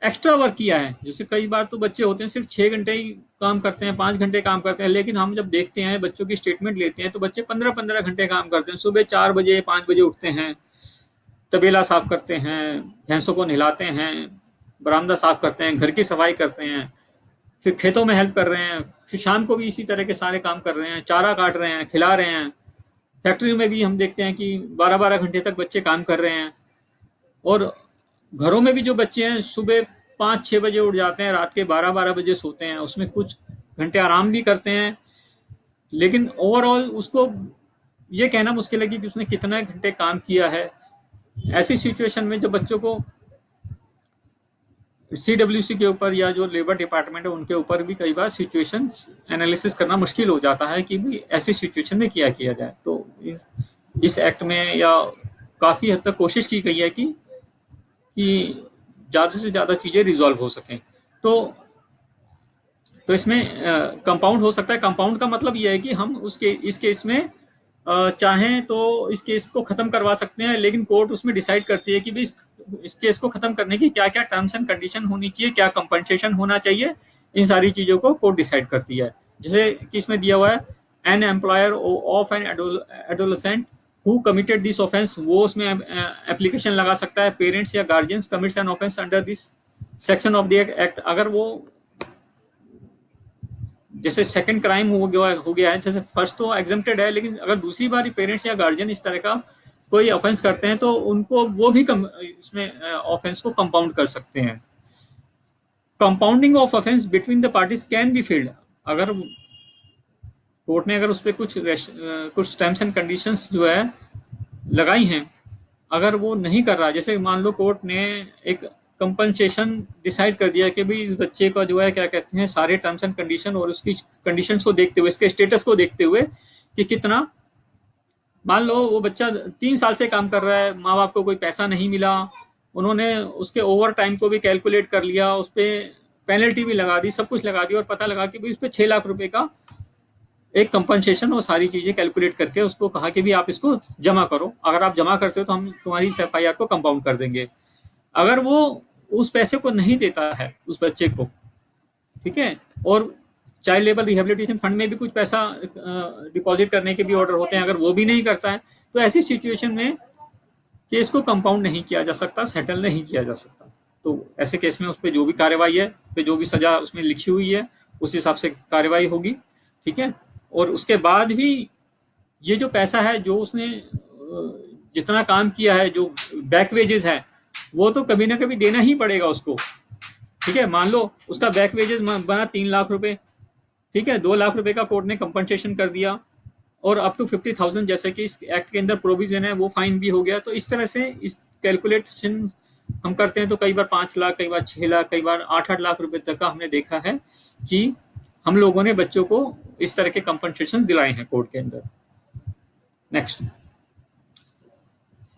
Speaker 1: एक्स्ट्रा वर्क किया है। जैसे कई बार तो बच्चे होते हैं सिर्फ 6 घंटे ही काम करते हैं, 5 घंटे काम करते हैं, लेकिन हम जब देखते हैं बच्चों की स्टेटमेंट लेते हैं तो बच्चे 15-15 घंटे काम करते हैं। सुबह 4 बजे 5 बजे उठते हैं, तबेला साफ करते हैं, भैंसों को नहलाते हैं, बरामदा साफ करते हैं, घर की सफाई करते हैं, फिर खेतों में हेल्प कर रहे हैं, फिर शाम को भी इसी तरह के सारे काम कर रहे हैं, चारा काट रहे हैं, खिला रहे हैं। फैक्ट्री में भी हम देखते हैं कि 12-12 घंटे तक बच्चे काम कर रहे हैं। और घरों में भी जो बच्चे हैं सुबह 5-6 बजे उठ जाते हैं, रात के 12-12 बजे सोते हैं, उसमें कुछ घंटे आराम भी करते हैं, लेकिन ओवरऑल उसको ये कहना मुश्किल है कि उसने कितने घंटे काम किया है। ऐसी सिचुएशन में जो बच्चों को सीडब्ल्यूसी के ऊपर या जो लेबर डिपार्टमेंट है उनके ऊपर भी कई बार सिचुएशन एनालिसिस करना मुश्किल हो जाता है कि भी ऐसी सिचुएशन में क्या किया जाए। तो इस एक्ट में या काफी हद तक कोशिश की गई है कि ज्यादा से ज्यादा चीजें रिजॉल्व हो सकें। तो इसमें कंपाउंड हो सकता है। कंपाउंड का मतलब यह है कि हम इस केस में चाहें तो इस केस को खत्म करवा सकते हैं, लेकिन कोर्ट उसमें डिसाइड करती है कि भी इस केस को खत्म करने की क्या क्या टर्म्स एंड कंडीशन होनी चाहिए, क्या कंपनसेशन होना चाहिए, इन सारी चीजों को कोर्ट डिसाइड करती है। जैसे कि इसमें दिया हुआ है, an employer of an adolescent who committed this offence, वो उसमें एप्लीकेशन लगा सकता है। पेरेंट्स या guardians commits an offence under this section of the act, अगर वो जैसे सेकंड क्राइम हो गया है, जैसे फर्स्ट तो एग्जेम्प्टेड है, लेकिन अगर दूसरी बार पेरेंट्स या गार्जियन इस तरह का कोई ऑफेंस करते हैं तो उनको वो भी इसमें ऑफेंस को कंपाउंड कर सकते हैं। Compounding of offence between the parties can be field, अगर कोर्ट ने अगर उस पर कुछ टर्म्स एंड कंडीशंस जो है लगाई हैं, अगर वो नहीं कर रहा, जैसे मान लो कोर्ट ने एक कंपनसेशन डिसाइड कर दिया कि भाई इस बच्चे का जो है क्या कहते हैं सारे टर्म्स एंड कंडीशन और उसकी कंडीशंस को देखते हुए, इसके स्टेटस को देखते हुए कि कितना, मान लो वो बच्चा 3 साल से काम कर रहा है, माँ बाप को कोई पैसा नहीं मिला, उन्होंने उसके ओवर टाइम को भी कैलकुलेट कर लिया, उस पर पेनल्टी भी लगा दी, सब कुछ लगा दी, और पता लगा कि भाई उस पर 6 लाख रुपए का एक कंपनसेशन, वो सारी चीजें कैलकुलेट करके उसको कहा कि भी आप इसको जमा करो, अगर आप जमा करते हो तो हम तुम्हारी एफआईआर को कंपाउंड कर देंगे। अगर वो उस पैसे को नहीं देता है उस बच्चे को, ठीक है, और चाइल्ड लेबर रिहेबिलिटेशन फंड में भी कुछ पैसा डिपॉजिट करने के भी ऑर्डर होते हैं, अगर वो भी नहीं करता है, तो ऐसी सिचुएशन में केस को कंपाउंड नहीं किया जा सकता, सेटल नहीं किया जा सकता। तो ऐसे केस में उस पर जो भी कार्रवाई है, उस पर जो भी सजा उसमें लिखी हुई है, उस हिसाब से कार्रवाई होगी, ठीक है। और उसके बाद भी ये जो पैसा है, जो उसने जितना काम किया है, जो बैक वेजेस है, वो तो कभी ना कभी देना ही पड़ेगा उसको, ठीक है। मान लो उसका बैक वेजेस बना 3 लाख रुपए, ठीक है, 2 लाख रुपए का कोर्ट ने कंपनसेशन कर दिया, और अप टू 50,000 जैसे कि इस एक्ट के अंदर प्रोविजन है वो फाइन भी हो गया। तो इस तरह से इस कैलकुलेशन हम करते हैं तो कई बार 5 लाख, कई बार 6 लाख, कई बार 8-8 लाख रुपए तक का हमने देखा है कि हम लोगों ने बच्चों को इस तरह के कंपनसेशन दिलाए हैं कोर्ट के अंदर। नेक्स्ट,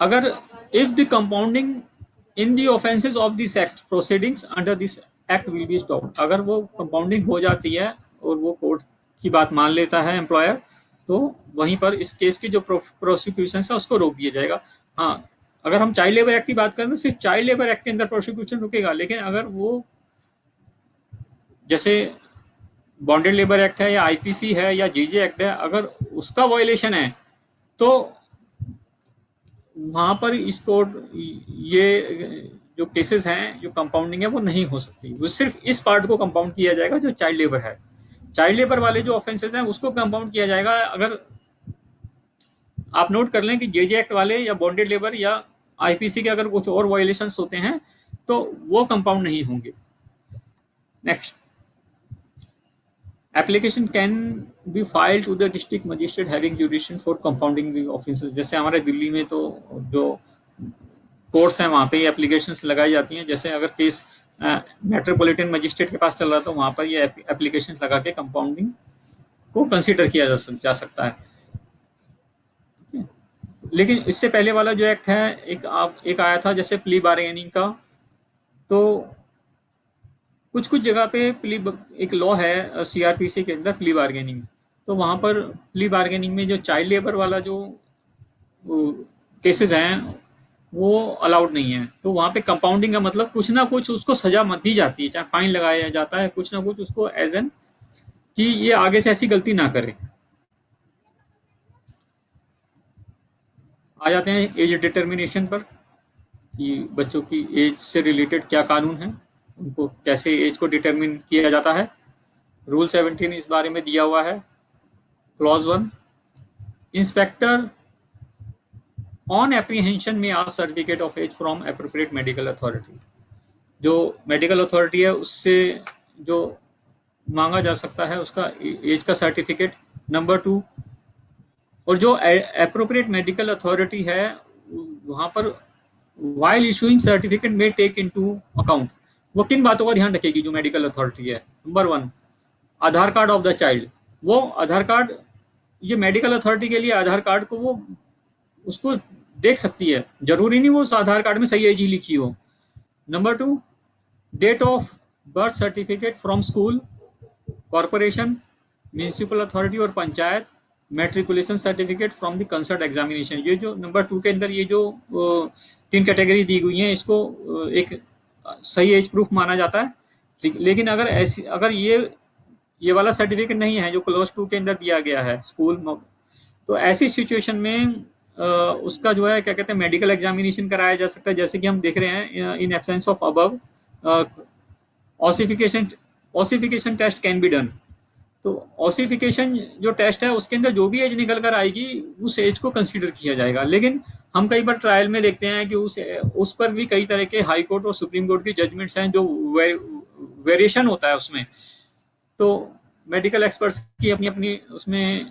Speaker 1: अगर if the compounding in the offences of this act proceedings under this act will be stopped, अगर वो कंपाउंडिंग हो जाती है और वो कोर्ट की बात मान लेता है एम्प्लॉयर, तो वहीं पर इस केस की जो प्रोसिक्यूशन है उसको रोक दिया जाएगा। हाँ, अगर हम चाइल्ड लेबर एक्ट की बात करें तो सिर्फ चाइल्ड लेबर एक्ट के अंदर प्रोसिक्यूशन रुकेगा, लेकिन अगर वो जैसे बॉन्डेड लेबर एक्ट है या आईपीसी है या जीजे एक्ट है, अगर उसका वायलेशन है तो वहां पर इसको ये जो केसेस हैं जो कंपाउंडिंग है वो नहीं हो सकती, वो सिर्फ इस पार्ट को कंपाउंड किया जाएगा जो चाइल्ड लेबर है। चाइल्ड लेबर वाले जो ऑफेंसेस हैं उसको कंपाउंड किया जाएगा। अगर आप नोट कर लें कि जेजे एक्ट वाले या बॉन्डेड लेबर या आईपीसी के अगर कुछ और वायलेशंस होते हैं तो वो कंपाउंड नहीं होंगे। Next, application can be filed to the district magistrate having jurisdiction for compounding the offences. जैसे हमारे दिल्ली में तो जो कोर्ट्स हैं वहाँ पे ये एप्लीकेशंस लगाई जाती हैं। जैसे अगर केस मेट्रोपॉलिटन मजिस्ट्रेट के पास चल रहा था वहाँ पर ये एप्लीकेशन लगा के कंपाउंडिंग को कंसीडर किया जा सकता है। लेकिन इससे पहले वाला जो एक्ट है एक आया था जैसे प्ली बार्गेनिंग का, तो कुछ कुछ जगह पे प्ली एक लॉ है सीआरपीसी के अंदर प्ली बार्गेनिंग, तो वहां पर प्ली बार्गेनिंग में जो चाइल्ड लेबर वाला जो केसेस हैं वो अलाउड नहीं है। तो वहां पे कंपाउंडिंग का मतलब कुछ ना कुछ उसको सजा मत दी जाती है, चाहे फाइन लगाया जाता है, कुछ ना कुछ उसको एज एन कि ये आगे से ऐसी गलती ना करे। आ जाते हैं एज डिटर्मिनेशन पर कि बच्चों की एज से रिलेटेड क्या कानून है, उनको कैसे एज को डिटरमिन किया जाता है। रूल 17 इस बारे में दिया हुआ है। Clause 1, inspector on apprehension may ask certificate of age from appropriate medical authority. जो मेडिकल अथॉरिटी है उससे जो मांगा जा सकता है उसका एज का सर्टिफिकेट। नंबर 2, और जो एप्रोप्रिएट मेडिकल अथॉरिटी है वहां पर while issuing certificate may take into account, वो किन बातों का ध्यान रखेगी जो मेडिकल अथॉरिटी है। Number 1, Aadhaar card of the child. वो आधार कार्ड, ये मेडिकल अथॉरिटी के लिए आधार कार्ड को वो उसको देख सकती है, जरूरी नहीं वो उस आधार कार्ड में सही एज ही लिखी हो। Number 2, date of birth certificate from school, corporation, municipal authority और panchayat, matriculation certificate from the concerned examination. ये जो नंबर 2 के अंदर ये जो 3 कैटेगरी दी गई है इसको एक सही एज प्रूफ माना जाता है। लेकिन अगर ये वाला सर्टिफिकेट नहीं है जो क्लॉज 2 के अंदर दिया गया है स्कूल, तो ऐसी सिचुएशन में उसका जो है क्या कहते हैं मेडिकल एग्जामिनेशन कराया जा सकता है। जैसे कि हम देख रहे हैं in absence of above ossification test can be done. तो ऑसिफिकेशन जो टेस्ट है उसके अंदर जो भी एज निकल कर आएगी उस एज को कंसीडर किया जाएगा। लेकिन हम कई बार ट्रायल में देखते हैं कि उस पर भी कई तरह के हाई कोर्ट और सुप्रीम कोर्ट की जजमेंट्स हैं जो वेरिएशन होता है उसमें। तो मेडिकल एक्सपर्ट्स की अपनी अपनी उसमें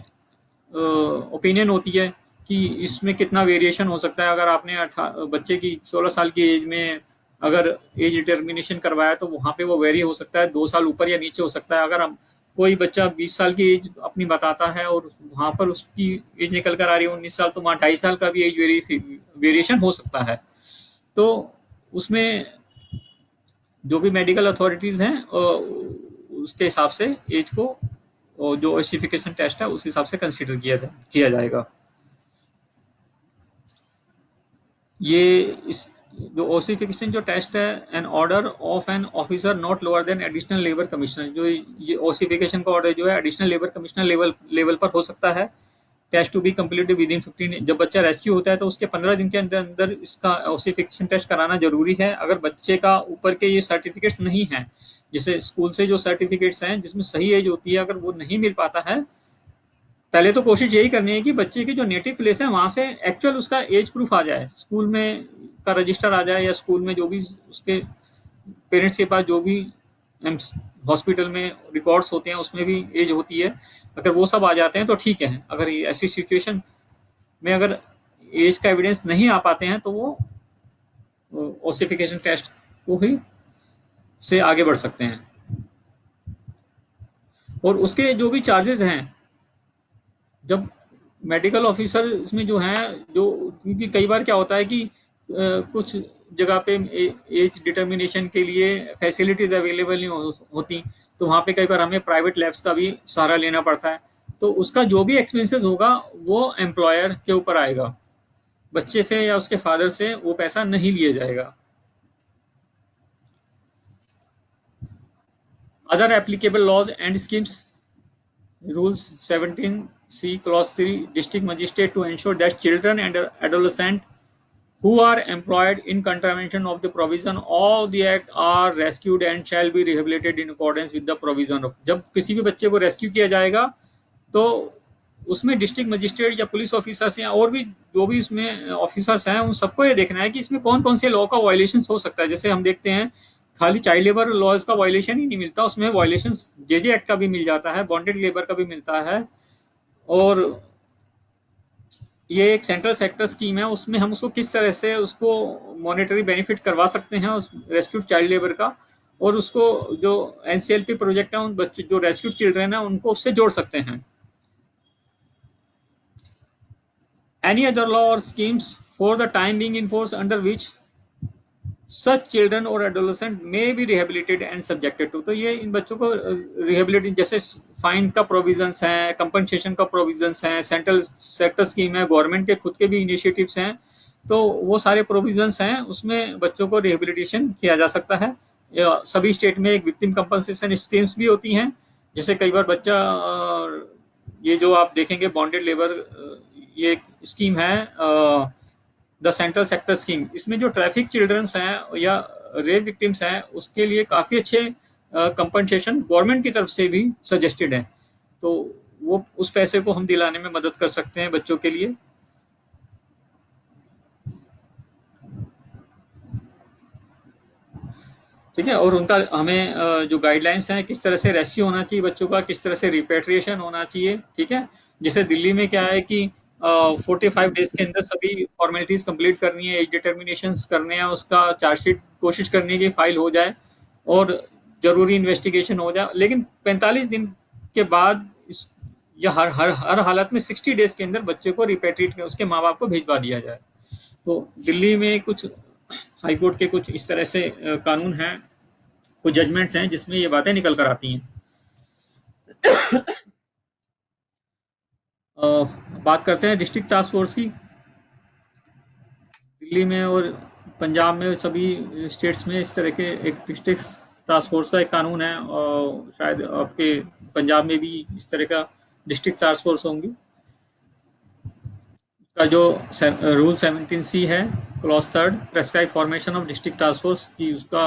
Speaker 1: ओपिनियन होती है कि इसमें कितना वेरिएशन हो सकता है। अगर आपने बच्चे की 16 साल की एज में अगर एज डिटर्मिनेशन करवाया तो वहां पे वो वेरी हो सकता है, 2 साल ऊपर या नीचे हो सकता है। अगर हम कोई बच्चा 20 साल की एज अपनी बताता है और वहां पर उसकी एज निकल कर आ रही है 19 साल, तो वहां 2.5 साल का भी एज वेरिएशन हो सकता है। तो उसमें जो भी मेडिकल अथॉरिटीज हैं उसके हिसाब से एज को जो ऑसिफिकेशन टेस्ट है उस हिसाब से कंसीडर किया जाएगा। ये इस जो ऑसिफिकेशन जो टेस्ट है, an order of an officer not lower than additional labour commissioner, जो ये ऑसिफिकेशन का ऑर्डर जो है एडिशनल लेबर कमिश्नर लेवल पर हो सकता है। Test to be completed within 15, जब बच्चा रेस्क्यू होता है तो उसके 15 दिन के अंदर अंदर इसका ऑसिफिकेशन टेस्ट कराना जरूरी है। अगर बच्चे का ऊपर के ये सर्टिफिकेट्स नहीं है, जैसे स्कूल से जो सर्टिफिकेट्स हैं जिसमें सही एज होती है, अगर वो नहीं मिल पाता है, पहले तो कोशिश यही करनी है कि बच्चे की जो नेटिव प्लेस है वहां से एक्चुअल उसका एज प्रूफ आ जाए, स्कूल में का रजिस्टर आ जाए या स्कूल में जो भी उसके पेरेंट्स के पास जो भी हॉस्पिटल में रिकॉर्ड्स होते हैं उसमें भी एज होती है, अगर वो सब आ जाते हैं तो ठीक है। अगर ऐसी सिचुएशन में अगर एज का एविडेंस नहीं आ पाते हैं तो वो ओसिफिकेशन टेस्ट को ही से आगे बढ़ सकते हैं। और उसके जो भी चार्जेस हैं, जब मेडिकल ऑफिसर इसमें जो हैं, जो क्योंकि कई बार क्या होता है कि कुछ जगह पे एज डिटर्मिनेशन के लिए फैसिलिटीज अवेलेबल नहीं होती, तो वहाँ पे कई बार हमें प्राइवेट लैब्स का भी सहारा लेना पड़ता है। तो उसका जो भी एक्सपेंसेस होगा वो एम्प्लॉयर के ऊपर आएगा, बच्चे से या उसके फादर से वो पैसा नहीं लिया जाएगा। Other applicable laws and schemes rules 17C clause 3 district magistrate to ensure that children and adolescents who are employed in contravention of the provision of the act are rescued and shall be rehabilitated in accordance with the provision of। जब किसी भी बच्चे को रेस्क्यू किया जाएगा तो उसमें डिस्ट्रिक्ट मजिस्ट्रेट या पुलिस ऑफिसर्स या और भी जो भी इसमें ऑफिसर्स हैं उन सबको ये देखना है कि इसमें कौन कौन से लॉ का वायलेशन हो सकता है। जैसे हम देखते हैं खाली चाइल्ड लेबर लॉज का वायलेशन ही नहीं मिलता, उसमें वायलेशन जेजे एक्ट का भी मिल जाता है, बॉन्डेड लेबर का भी मिलता है, और ये एक सेंट्रल सेक्टर स्कीम है, उसमें हम उसको किस तरह से उसको मॉनेटरी बेनिफिट करवा सकते हैं उस रेस्क्यूड चाइल्ड लेबर का, और उसको जो एनसीएलपी प्रोजेक्ट है उन बच्चे जो रेस्क्यूड चिल्ड्रन है उनको उससे जोड़ सकते हैं। Any other law or schemes for the time being in force under which such children or adolescent may be rehabilitated and subjected to। तो ये इन बच्चों को रिहेबिलिटेट, जैसे फाइन का प्रोविजंस है, कंपनसेशन का प्रोविजंस है, सेंट्रल सेक्टर स्कीम है, गवर्नमेंट के खुद के भी इनिशिएटिव्स हैं, तो वो सारे प्रोविजंस हैं, उसमें बच्चों को रिहेबिलिटेशन किया जा सकता है। सभी स्टेट में एक विक्टिम कंपनसेशन स्कीम्स भी होती हैं। जैसे कई बार बच्चा ये जो आप देखेंगे बॉन्डेड लेबर, ये एक स्कीम है द सेंट्रल सेक्टर स्कीम, इसमें जो ट्रैफिक चिल्ड्रंस हैं या रेप विक्टिम्स हैं उसके लिए काफ़ी अच्छे कंपनसेशन गवर्नमेंट की तरफ से भी सजेस्टेड है, तो वो उस पैसे को हम दिलाने में मदद कर सकते हैं बच्चों के लिए। ठीक है, और उनका हमें जो गाइडलाइंस हैं किस तरह से रेस्क्यू होना चाहिए बच्चों का, किस तरह से रिपेट्रिएशन होना चाहिए। ठीक है, जैसे दिल्ली में क्या है कि 45 डेज के अंदर सभी फॉर्मेलिटीज कंप्लीट करनी है, एज डिटर्मिनेशन करने हैं, उसका चार्जशीट कोशिश करनी है कि फाइल हो जाए और जरूरी इन्वेस्टिगेशन हो जाए, लेकिन 45 दिन के बाद या हर हालत में 60 डेज के अंदर बच्चे को रिपेट्रिएट कर उसके माँ बाप को भिजवा दिया जाए। तो दिल्ली में कुछ हाईकोर्ट के कुछ इस तरह से कानून हैं, कुछ जजमेंट्स हैं जिसमें ये बातें निकल कर आती हैं। बात करते हैं डिस्ट्रिक्ट टास्क फोर्स की। दिल्ली में और पंजाब में सभी स्टेट्स में इस तरह के एक डिस्ट्रिक्ट टास्क फोर्स का एक कानून है, और शायद आपके पंजाब में भी इस तरह का डिस्ट्रिक्ट टास्क फोर्स होंगी। का जो रूल 17C है clause 3 prescribe formation of district task force की, उसका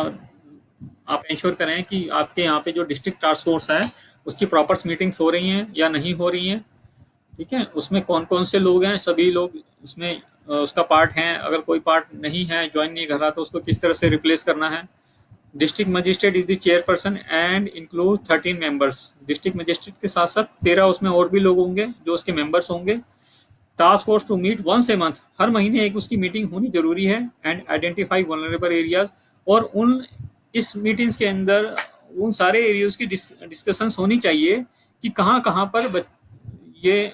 Speaker 1: आप इंश्योर करें कि आपके यहाँ पे जो डिस्ट्रिक्ट टास्क फोर्स है उसकी प्रॉपर मीटिंग्स हो रही हैं या नहीं हो रही हैं। ठीक है, उसमें कौन कौन से लोग हैं, सभी लोग उसमें उसका पार्ट हैं, अगर कोई पार्ट नहीं है, ज्वाइन नहीं कर रहा, तो उसको किस तरह से रिप्लेस करना है। District magistrate is the chairperson and include 13 members. District magistrate के साथ साथ 13 उसमें और भी लोग होंगे जो उसके मेंबर्स होंगे। Task force to meet once a month, हर महीने एक उसकी मीटिंग होनी जरूरी है, एंड आइडेंटिफाई वल्नरेबल एरियाज, और उन इस मीटिंग्स के अंदर उन सारे एरियाज की डिस्कशंस होनी चाहिए कि कहाँ कहाँ पर ये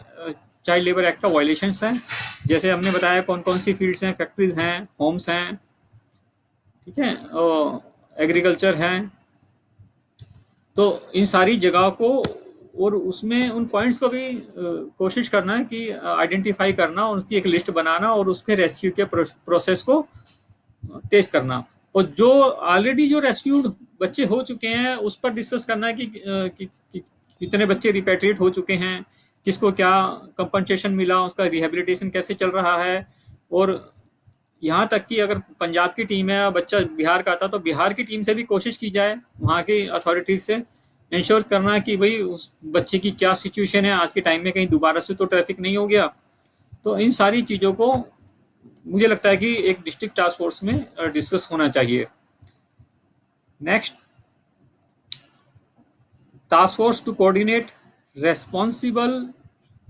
Speaker 1: चाइल्ड लेबर एक्ट का वायलेशंस हैं। जैसे हमने बताया कौन कौन सी फील्ड्स हैं, फैक्ट्रीज हैं, होम्स हैं, ठीक है, एग्रीकल्चर है, तो इन सारी जगह को और उसमें उन पॉइंट्स को भी कोशिश करना है कि आइडेंटिफाई करना, उसकी एक लिस्ट बनाना और उसके रेस्क्यू के प्रोसेस को तेज करना, और जो ऑलरेडी जो रेस्क्यूड बच्चे हो चुके हैं उस पर डिस्कस करना है कि कितने बच्चे रिपेट्रिएट हो चुके हैं, किसको क्या कंपनसेशन मिला, उसका रिहेबिलिटेशन कैसे चल रहा है। और यहाँ तक कि अगर पंजाब की टीम है, बच्चा बिहार का था, तो बिहार की टीम से भी कोशिश की जाए वहाँ की अथॉरिटीज से इंश्योर करना कि भाई उस बच्चे की क्या सिचुएशन है आज के टाइम में, कहीं दोबारा से तो ट्रैफिक नहीं हो गया। तो इन सारी चीज़ों को मुझे लगता है कि एक डिस्ट्रिक्ट टास्क फोर्स में डिस्कस होना चाहिए। Next, task force to coordinate responsible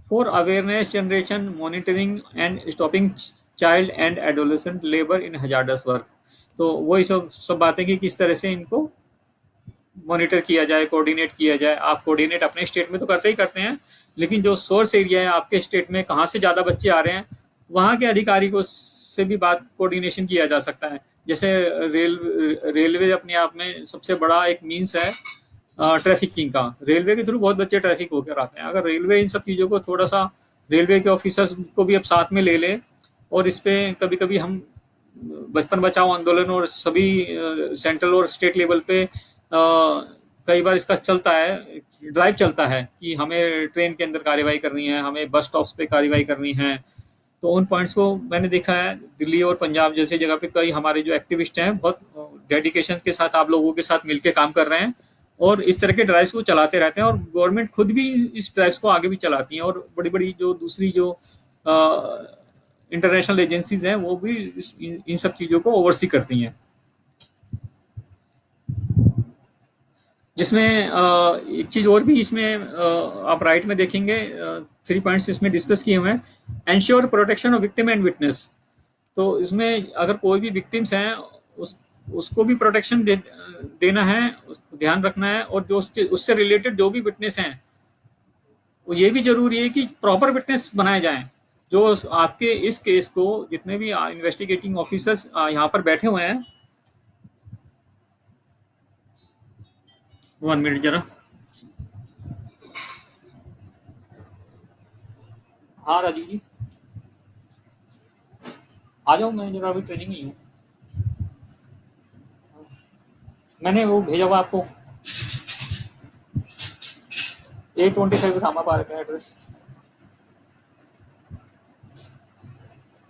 Speaker 1: for awareness generation, monitoring and stopping child and adolescent labor in hazardous work. तो वही सब बातें कि किस तरह से इनको मॉनिटर किया जाए, कोऑर्डिनेट किया जाए। आप कोऑर्डिनेट अपने स्टेट में तो करते ही करते हैं, लेकिन जो सोर्स एरिया है आपके स्टेट में, कहाँ से ज़्यादा बच्चे आ रहे हैं, वहाँ के अधिकारी को से भी बात कोऑर्डिनेशन किया जा सकता है। जैसे रेलवे अपने आप में सबसे बड़ा एक मीन्स है ट्रैफिकिंग का। रेलवे के थ्रू बहुत बच्चे ट्रैफिक होकर आते हैं। अगर रेलवे इन सब चीज़ों को थोड़ा सा, रेलवे के ऑफिसर्स को भी अब साथ में ले ले, और इस पे कभी कभी हम बचपन बचाओ आंदोलन और सभी सेंट्रल और स्टेट लेवल पे कई बार इसका चलता है, ड्राइव चलता है कि हमें ट्रेन के अंदर कार्रवाई करनी है, हमें बस स्टॉप्स पे कार्रवाई करनी है। तो उन पॉइंट्स को मैंने देखा है दिल्ली और पंजाब जैसी जगह पे कई हमारे जो एक्टिविस्ट हैं बहुत डेडिकेशन के साथ आप लोगों के साथ मिलकर काम कर रहे हैं, और इस तरह के ड्राइव्स को चलाते रहते हैं, और गवर्नमेंट खुद भी इस ड्राइव्स को आगे भी चलाती है, और बड़ी बड़ी जो दूसरी जो इंटरनेशनल एजेंसीज हैं वो भी इन सब चीज़ों को ओवरसी करती हैं। जिसमें एक चीज़ और भी इसमें आप राइट में देखेंगे, 3 पॉइंट्स इसमें डिस्कस किए हुए हैं। Ensure protection of victim and witness. तो इसमें अगर कोई भी विक्टिम्स हैं उसको भी प्रोटेक्शन देना है, उसको ध्यान रखना है, और जो उससे रिलेटेड जो भी विटनेस हैं वो ये भी जरूरी है कि प्रॉपर विटनेस बनाए जाएं। जो आपके इस केस को जितने भी इन्वेस्टिगेटिंग ऑफिसर्स यहाँ पर बैठे हुए हैं, 1 मिनट जरा। हाँ राजीव जी, आ जाओ, मैं जरा अभी ट्रेनिंग में ही हूँ। मैंने वो भेजा हुआ आपको, 825 रामा पार्क का एड्रेस।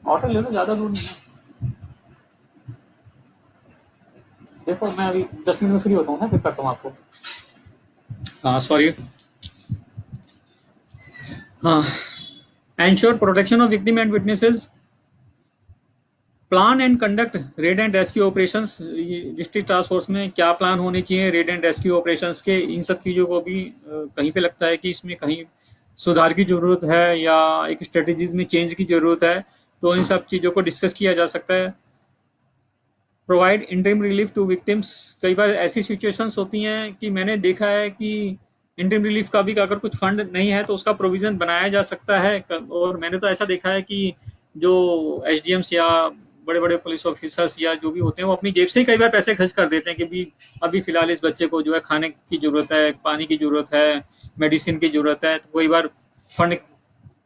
Speaker 1: ऑटो ले लो, ज़्यादा दूर नहीं है। देखो मैं अभी 10 मिनट में फ्री होता हूँ ना, फिर करता हूँ आपको। हाँ सॉरी। हाँ, ensure protection of victim and witnesses, plan and conduct red and rescue operations. District task force में क्या प्लान होने चाहिए रेड एंड रेस्क्यू ऑपरेशंस के, इन सब चीज़ों को भी कहीं पे लगता है कि इसमें कहीं सुधार की ज़रूरत है या एक स्ट्रेटजीज में चेंज की ज़रूरत है, तो इन सब चीज़ों को डिस्कस किया जा सकता है। Provide interim relief to victims. कई बार ऐसी सिचुएशंस होती हैं कि मैंने देखा है कि इंटरिम रिलीफ का भी अगर कुछ फंड नहीं है तो उसका प्रोविजन बनाया जा सकता है, और मैंने तो ऐसा देखा है कि जो एसडीएम्स या बड़े बड़े पुलिस ऑफिसर्स या जो भी होते हैं वो अपनी जेब से ही कई बार पैसे खर्च कर देते हैं कि भी अभी फिलहाल इस बच्चे को जो है खाने की जरूरत है, पानी की जरूरत है, मेडिसिन की जरूरत है। तो कई बार फंड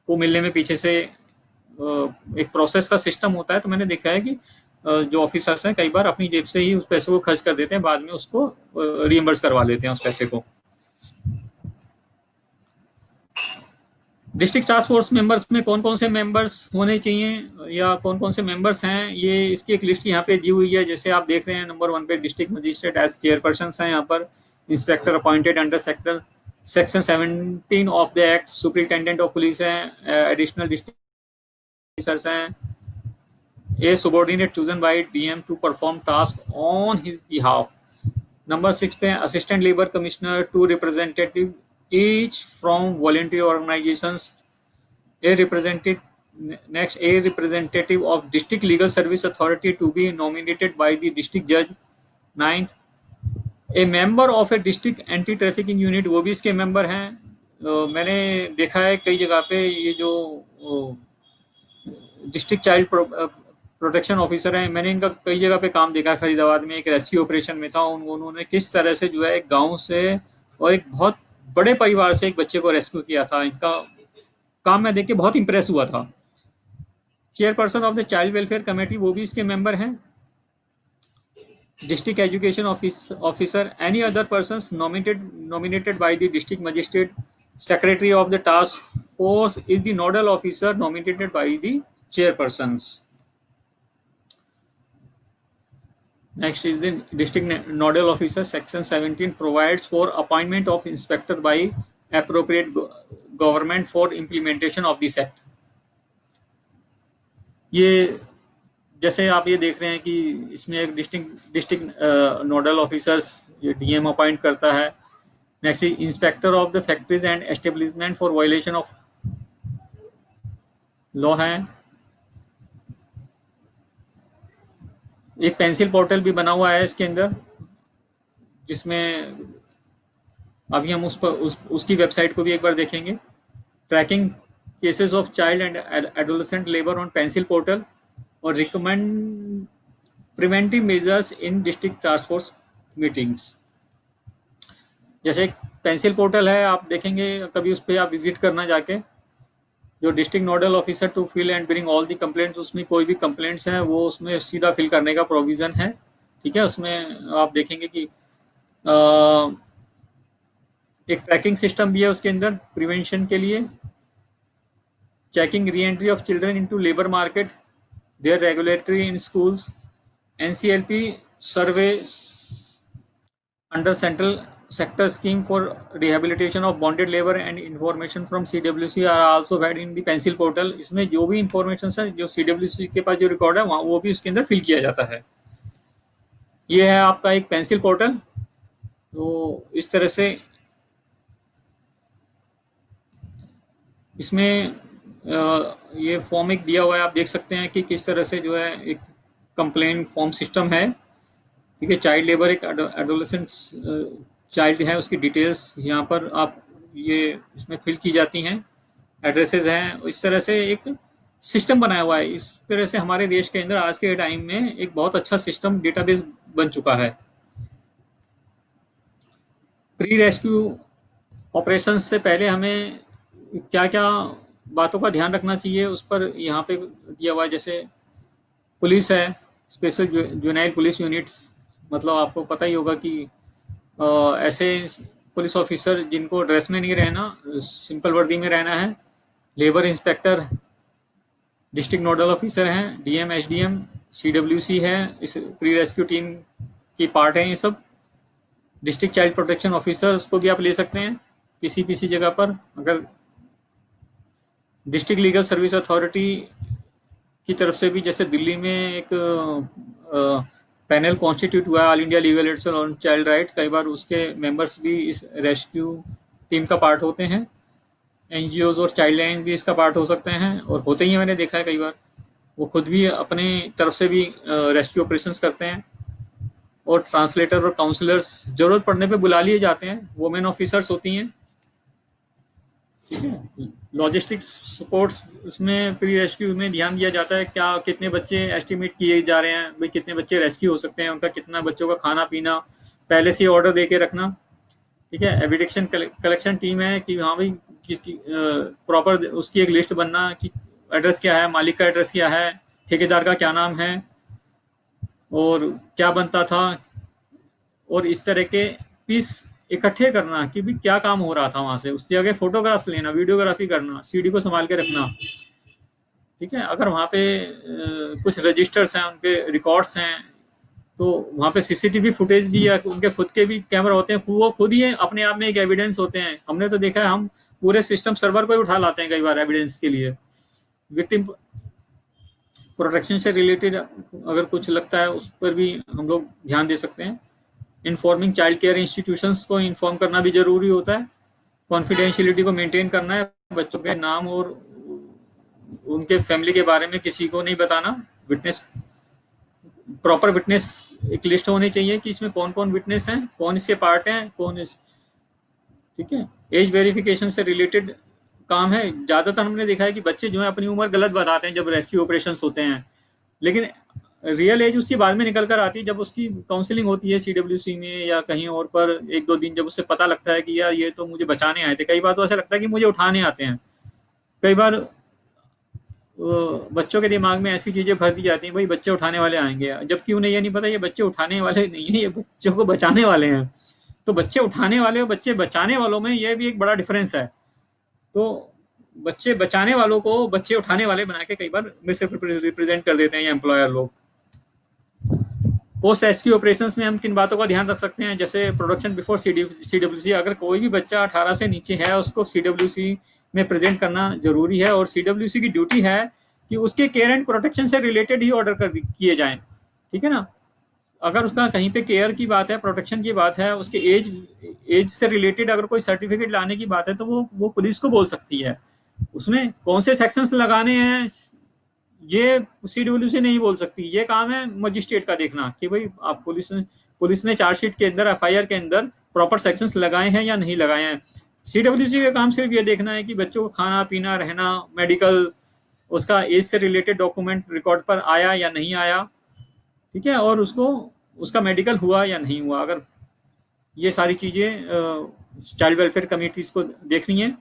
Speaker 1: को मिलने में पीछे से एक प्रोसेस का सिस्टम होता है। तो मैंने देखा है कि जो ऑफिसर्स हैं कई बार अपनी जेब से ही उस पैसे को खर्च कर देते हैं, बाद में उसको रिइम्बर्स करवा लेते हैं उस पैसे को। डिस्ट्रिक्ट टास्क फोर्स मेंबर्स में कौन कौन से मेंबर्स होने चाहिए या कौन कौन से मेंबर्स हैं, ये इसकी एक लिस्ट यहाँ पे दी हुई है। जैसे आप देख रहे हैं नंबर 1 पे डिस्ट्रिक्ट मजिस्ट्रेट एज चेयरपर्सन हैं यहाँ पर, inspector appointed under section 17 of the act, superintendent of police हैं, एडिशनल डिस्ट्रिक्ट ऑफिसर्स हैं, a subordinate chosen by DM to perform task on his behalf. Number 6 पे assistant labor commissioner, 2 representative each from voluntary organizations, a representative a representative of district legal service authority to be nominated by the district judge. 9th, a member of a district anti trafficking unit, वो भी इसके मेंबर हैं। मैंने देखा है कई जगह पे ये जो डिस्ट्रिक्ट चाइल्ड प्रोटेक्शन ऑफिसर हैं, मैंने इनका कई जगह पे काम देखा है। फरीदाबाद में एक रेस्क्यू ऑपरेशन में था, उन्होंने किस तरह से जो है एक गांव से और एक बहुत बड़े परिवार से एक बच्चे को रेस्क्यू किया था। इनका काम मैं देख के बहुत इंप्रेस हुआ था। Chairperson of the child welfare committee, वो भी इसके मेंबर हैं। District education officer, any other person nominated by the district magistrate. Secretary of the task force is the nodal officer nominated by the chairpersons. Next is the district nodal officer. Section 17 provides for appointment of inspector by appropriate government for implementation of this act. ये जैसे आप ये देख रहे हैं कि इसमें एक डिस्ट्रिक्ट नोडल ऑफिसर्स ये डीएम अपॉइंट करता है, next inspector of the factories and establishment for violation of law है। एक पेंसिल पोर्टल भी बना हुआ है इसके अंदर, जिसमें अभी हम उसकी वेबसाइट को भी एक बार देखेंगे। Tracking cases of child and adolescent labour on pencil portal और recommend preventive measures in district task force meetings. जैसे एक पेंसिल पोर्टल है, आप देखेंगे कभी उस पर आप विजिट करना जाके, जो district nodal officer to fill and bring all the complaints, उसमें कोई भी कंप्लेंट्स हैं वो उसमें सीधा फिल करने का प्रोविजन है। ठीक है, उसमें आप देखेंगे कि एक ट्रैकिंग सिस्टम भी है उसके अंदर प्रिवेंशन के लिए। Checking re entry of children into labour market, there regulatory in schools, NCLP survey under central sector scheme for rehabilitation of bonded labor and information from CWC are also fed in the pencil portal। इसमें जो भी इंफॉर्मेशन है जो CWC के पास जो रिकॉर्ड है वहाँ वो भी उसके अंदर फिल किया जाता है। ये है आपका एक पेंसिल पोर्टल। तो इस तरह से इसमें ये फॉर्म एक दिया हुआ है, आप देख सकते हैं कि किस तरह से जो है एक कंप्लेंट फॉर्म सिस्टम है। ठीक है, चाइल्ड लेबर एक एडोलेसेंट चाइल्ड है, उसकी डिटेल्स यहाँ पर आप ये इसमें फिल की जाती हैं, एड्रेसेस हैं। इस तरह से एक सिस्टम बनाया हुआ है। इस तरह से हमारे देश के अंदर आज के टाइम में एक बहुत अच्छा सिस्टम डेटाबेस बन चुका है। प्री रेस्क्यू ऑपरेशन से पहले हमें क्या क्या बातों का ध्यान रखना चाहिए उस पर यहाँ पे दिया हुआ है। जैसे पुलिस है, स्पेशल जुनाइल पुलिस यूनिट्स, मतलब आपको पता ही होगा कि ऐसे पुलिस ऑफिसर जिनको ड्रेस में नहीं रहना, सिंपल वर्दी में रहना है। Labour inspector, district nodal officer हैं, डीएम, एसडीएम, सीडब्ल्यूसी है, इस प्री रेस्क्यू टीम की पार्ट है ये सब। डिस्ट्रिक्ट चाइल्ड प्रोटेक्शन ऑफिसर, उसको भी आप ले सकते हैं किसी किसी जगह पर। अगर डिस्ट्रिक्ट लीगल सर्विस अथॉरिटी की तरफ से भी, जैसे दिल्ली में एक पैनल कॉन्स्टिट्यूट हुआ है, all India legal aids on child right, कई बार उसके मेंबर्स भी इस रेस्क्यू टीम का पार्ट होते हैं। एनजीओज और चाइल्ड लाइन भी इसका पार्ट हो सकते हैं और होते ही, मैंने देखा है कई बार वो खुद भी अपने तरफ से भी रेस्क्यू ऑपरेशंस करते हैं। और ट्रांसलेटर और काउंसलर्स जरूरत पड़ने पे बुला लिए जाते हैं, वुमेन ऑफिसर्स होती हैं। ठीक है, लॉजिस्टिक्स सपोर्ट्स, उसमें प्री रेस्क्यू में ध्यान दिया जाता है, क्या कितने बच्चे एस्टिमेट किए जा रहे हैं, भाई कितने बच्चे रेस्क्यू हो सकते हैं, उनका कितना बच्चों का खाना पीना पहले से ऑर्डर दे के रखना। ठीक है, एविडेक्शन कलेक्शन टीम है कि हाँ भाई किसकी प्रॉपर उसकी एक लिस्ट बनना कि एड्रेस क्या है, मालिक का एड्रेस क्या है, ठेकेदार का क्या नाम है और क्या बनता था, और इस तरह के पीस इकट्ठे करना कि भी क्या काम हो रहा था वहां से, उस जगह फोटोग्राफ्स लेना, वीडियोग्राफी करना, सीडी को संभाल के रखना। ठीक है, अगर वहां पे कुछ रजिस्टर्स हैं, उनके रिकॉर्ड्स हैं, तो वहां पे सीसीटीवी फुटेज भी या उनके खुद के भी कैमरा होते हैं, वो खुद ही अपने आप में एक एविडेंस होते हैं। हमने तो देखा है, हम पूरे सिस्टम सर्वर को ही उठा लाते हैं कई बार एविडेंस के लिए। विक्टिम प्रोटेक्शन से रिलेटेड अगर कुछ लगता है उस पर भी हम लोग ध्यान दे सकते हैं। इन्फॉर्मिंग चाइल्ड केयर इंस्टीट्यूशंस को इन्फॉर्म करना भी जरूरी होता है। कॉन्फिडेंशियलिटी को मेंटेन करना है, बच्चों के नाम और उनके फैमिली के बारे में किसी को नहीं बताना। विटनेस, प्रॉपर विटनेस एक लिस्ट होनी चाहिए कि इसमें कौन कौन विटनेस हैं, कौन इसके पार्ट हैं, कौन इस। ठीक है, एज वेरिफिकेशन से रिलेटेड काम है। ज्यादातर हमने देखा है कि बच्चे जो है अपनी उम्र गलत बताते हैं जब रेस्क्यू ऑपरेशंस होते हैं, लेकिन रियल एज उसकी बाद में निकल कर आती है जब उसकी काउंसलिंग होती है सीडब्ल्यूसी में या कहीं और पर। एक दो दिन जब उससे पता लगता है कि यार ये तो मुझे बचाने आए थे, कई बार तो ऐसा लगता है कि मुझे उठाने आते हैं। कई बार बच्चों के दिमाग में ऐसी चीजें भर दी जाती हैं, भाई बच्चे उठाने वाले आएंगे, जबकि उन्हें ये नहीं पता ये बच्चे उठाने वाले नहीं है, ये बच्चों को बचाने वाले हैं। तो बच्चे उठाने वाले और बच्चे बचाने वालों में यह भी एक बड़ा डिफरेंस है। तो बच्चे बचाने वालों को बच्चे उठाने वाले बना के कई बार मिस रिप्रेजेंट कर देते हैं ये एम्प्लॉयर लोग। पोस्ट रेस्क्यू ऑपरेशंस में हम किन बातों का ध्यान रख सकते हैं, जैसे प्रोडक्शन बिफोर सीडब्ल्यूसी, अगर कोई भी बच्चा 18 से नीचे है उसको सीडब्ल्यूसी में प्रेजेंट करना जरूरी है। और सीडब्ल्यूसी की ड्यूटी है कि उसके केयर एंड प्रोटेक्शन से रिलेटेड ही ऑर्डर किए जाएं। ठीक है ना, अगर उसका कहीं पे केयर की बात है, प्रोटेक्शन की बात है, उसके एज से रिलेटेड अगर कोई सर्टिफिकेट लाने की बात है तो वो पुलिस को बोल सकती है। उसमें कौन से सेक्शंस लगाने हैं ये सीडब्ल्यू से नहीं बोल सकती। ये काम है मजिस्ट्रेट का देखना कि भाई आप पुलिस ने चार्जशीट के अंदर, एफआईआर के अंदर प्रॉपर सेक्शंस लगाए हैं या नहीं लगाए हैं। सीडब्ल्यूसी का काम सिर्फ ये देखना है कि बच्चों को खाना पीना रहना, मेडिकल, उसका एज से रिलेटेड डॉक्यूमेंट रिकॉर्ड पर आया या नहीं आया, ठीक है, और उसको उसका मेडिकल हुआ या नहीं हुआ। अगर ये सारी चीजें चाइल्ड वेलफेयर कमिटीज को देखनी है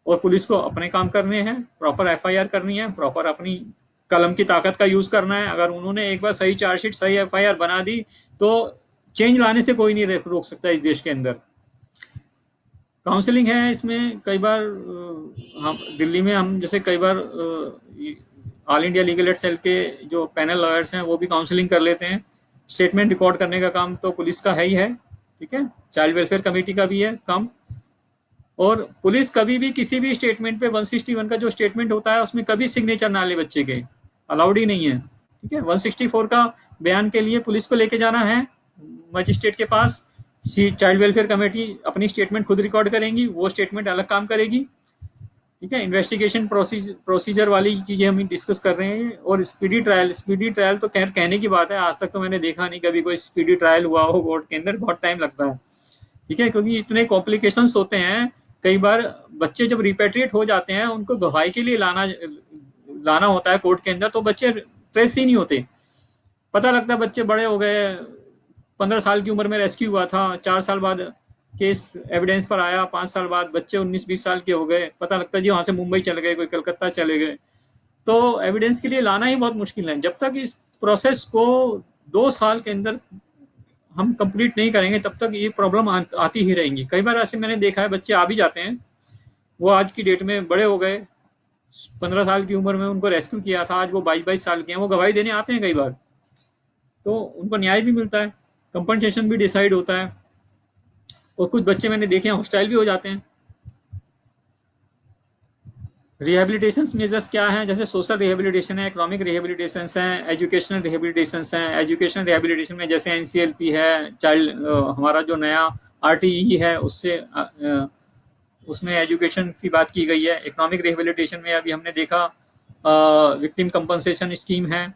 Speaker 1: और पुलिस को अपने काम करने हैं, प्रॉपर एफआईआर करनी है, प्रॉपर अपनी कलम की ताकत का यूज करना है। अगर उन्होंने एक बार सही चार्जशीट, सही एफआईआर बना दी तो चेंज लाने से कोई नहीं रोक सकता इस देश के अंदर। काउंसलिंग है इसमें कई बार, हम दिल्ली में हम जैसे कई बार all India legal aid cell के जो पैनल लॉयर्स हैं वो भी काउंसलिंग कर लेते हैं। स्टेटमेंट रिकॉर्ड करने का काम तो पुलिस का है ही है, ठीक है, चाइल्ड वेलफेयर कमेटी का भी है काम। और पुलिस कभी भी किसी भी स्टेटमेंट पे 161 का जो स्टेटमेंट होता है उसमें कभी सिग्नेचर ना ले बच्चे के, अलाउड ही नहीं है, ठीक है। 164 का बयान के लिए पुलिस को लेके जाना है मजिस्ट्रेट के पास, चाइल्ड वेलफेयर कमेटी अपनी स्टेटमेंट खुद रिकॉर्ड करेंगी, वो स्टेटमेंट अलग काम करेगी, ठीक है। इन्वेस्टिगेशन प्रोसीजर वाली चीजें हम डिस्कस कर रहे हैं। और स्पीडी ट्रायल तो खैर कहने की बात है, आज तक तो मैंने देखा नहीं कभी कोई स्पीडी ट्रायल हुआ हो कोर्ट के अंदर, बहुत टाइम लगता है, ठीक है, क्योंकि इतने कॉम्प्लिकेशंस होते हैं। कई बार बच्चे जब रिपेट्रिएट हो जाते हैं उनको गवाही के लिए लाना होता है कोर्ट के अंदर, तो बच्चे ट्रेस ही नहीं होते। पता लगता है बच्चे बड़े हो गए, 15 साल की उम्र में रेस्क्यू हुआ था, 4 साल बाद केस एविडेंस पर आया, 5 साल बाद बच्चे 19-20 साल के हो गए, पता लगता है जी वहां से मुंबई चले गए, कोई कलकत्ता चले गए। तो एविडेंस के लिए लाना ही बहुत मुश्किल है। जब तक इस प्रोसेस को 2 साल के अंदर हम कंप्लीट नहीं करेंगे तब तक ये प्रॉब्लम आती ही रहेंगी। कई बार ऐसे मैंने देखा है बच्चे आ भी जाते हैं, वो आज की डेट में बड़े हो गए, 15 साल की उम्र में उनको रेस्क्यू किया था, आज वो 22-22 साल के हैं, वो गवाही देने आते हैं कई बार, तो उनको न्याय भी मिलता है, कंपनसेशन भी डिसाइड होता है। और कुछ बच्चे मैंने देखे हैं हॉस्टाइल भी हो जाते हैं। रिहेबिलिटेशन मेजर्स क्या हैं, जैसे सोशल रिहेबिलिटेशन है, इकोनॉमिक रिहेबिलिटेशन है, एजुकेशनल रिहेबिलिटेशन है। एजुकेशनल रिहेबिलिटेशन में जैसे एनसीएलपी है, चाइल्ड हमारा जो नया आरटीई है उससे उसमें एजुकेशन की बात की गई है। इकोनॉमिक रिहेबिलिटेशन में अभी हमने देखा विक्टिम कंपनसेशन स्कीम है,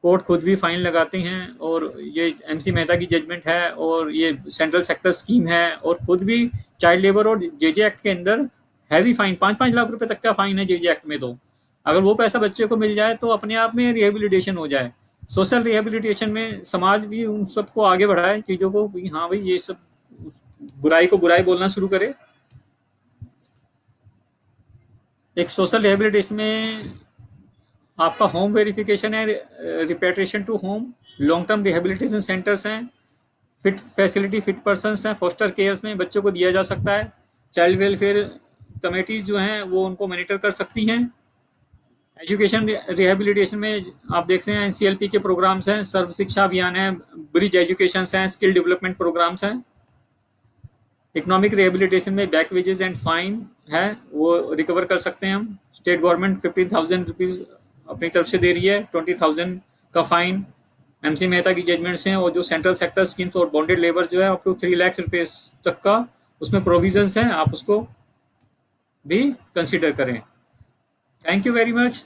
Speaker 1: कोर्ट खुद भी फाइन लगाते हैं, और ये एमसी मेहता की जजमेंट है, और ये सेंट्रल सेक्टर स्कीम है, और खुद भी चाइल्ड लेबर और जेजे एक्ट के अंदर हैवी फाइन, 5-5 लाख रुपए तक का फाइन है जेजे एक्ट में। तो अगर वो पैसा बच्चे को मिल जाए तो अपने आप में रिहेबिलिटेशन हो जाए। सोशल रिहेबिलिटेशन में समाज भी उन सबको आगे बढ़ाए चीजों को, हाँ भाई ये सब बुराई को बुराई बोलना शुरू करे। एक सोशल रिहेबिलिटेशन में आपका होम वेरिफिकेशन है, repatriation to home, long term rehabilitation centres हैं, फिट फैसिलिटी, फिट पर्सन्स हैं, फोस्टर केयर्स में बच्चों को दिया जा सकता है। चाइल्ड वेलफेयर कमेटीज जो हैं वो उनको मॉनिटर कर सकती हैं। एजुकेशन रिहेबिलिटेशन में आप देख रहे हैं एनसीएलपी के प्रोग्राम्स हैं, सर्व शिक्षा अभियान है, ब्रिज एजुकेशन हैं, स्किल डेवलपमेंट प्रोग्राम्स हैं। इकोनॉमिक रिहेबिलिटेशन में बैक वेजेस एंड फाइन है, वो रिकवर कर सकते हैं हम। स्टेट गवर्नमेंट 15,000 रुपीज अपनी तरफ से दे रही है, 20,000 का फाइन एमसी मेहता की जजमेंट्स हैं। और जो सेंट्रल सेक्टर स्कीम्स और बॉन्डेड लेबर जो है अप टू 3 लाख रुपए तक का उसमें प्रोविजंस हैं, आप उसको भी कंसिडर करें। Thank you very much.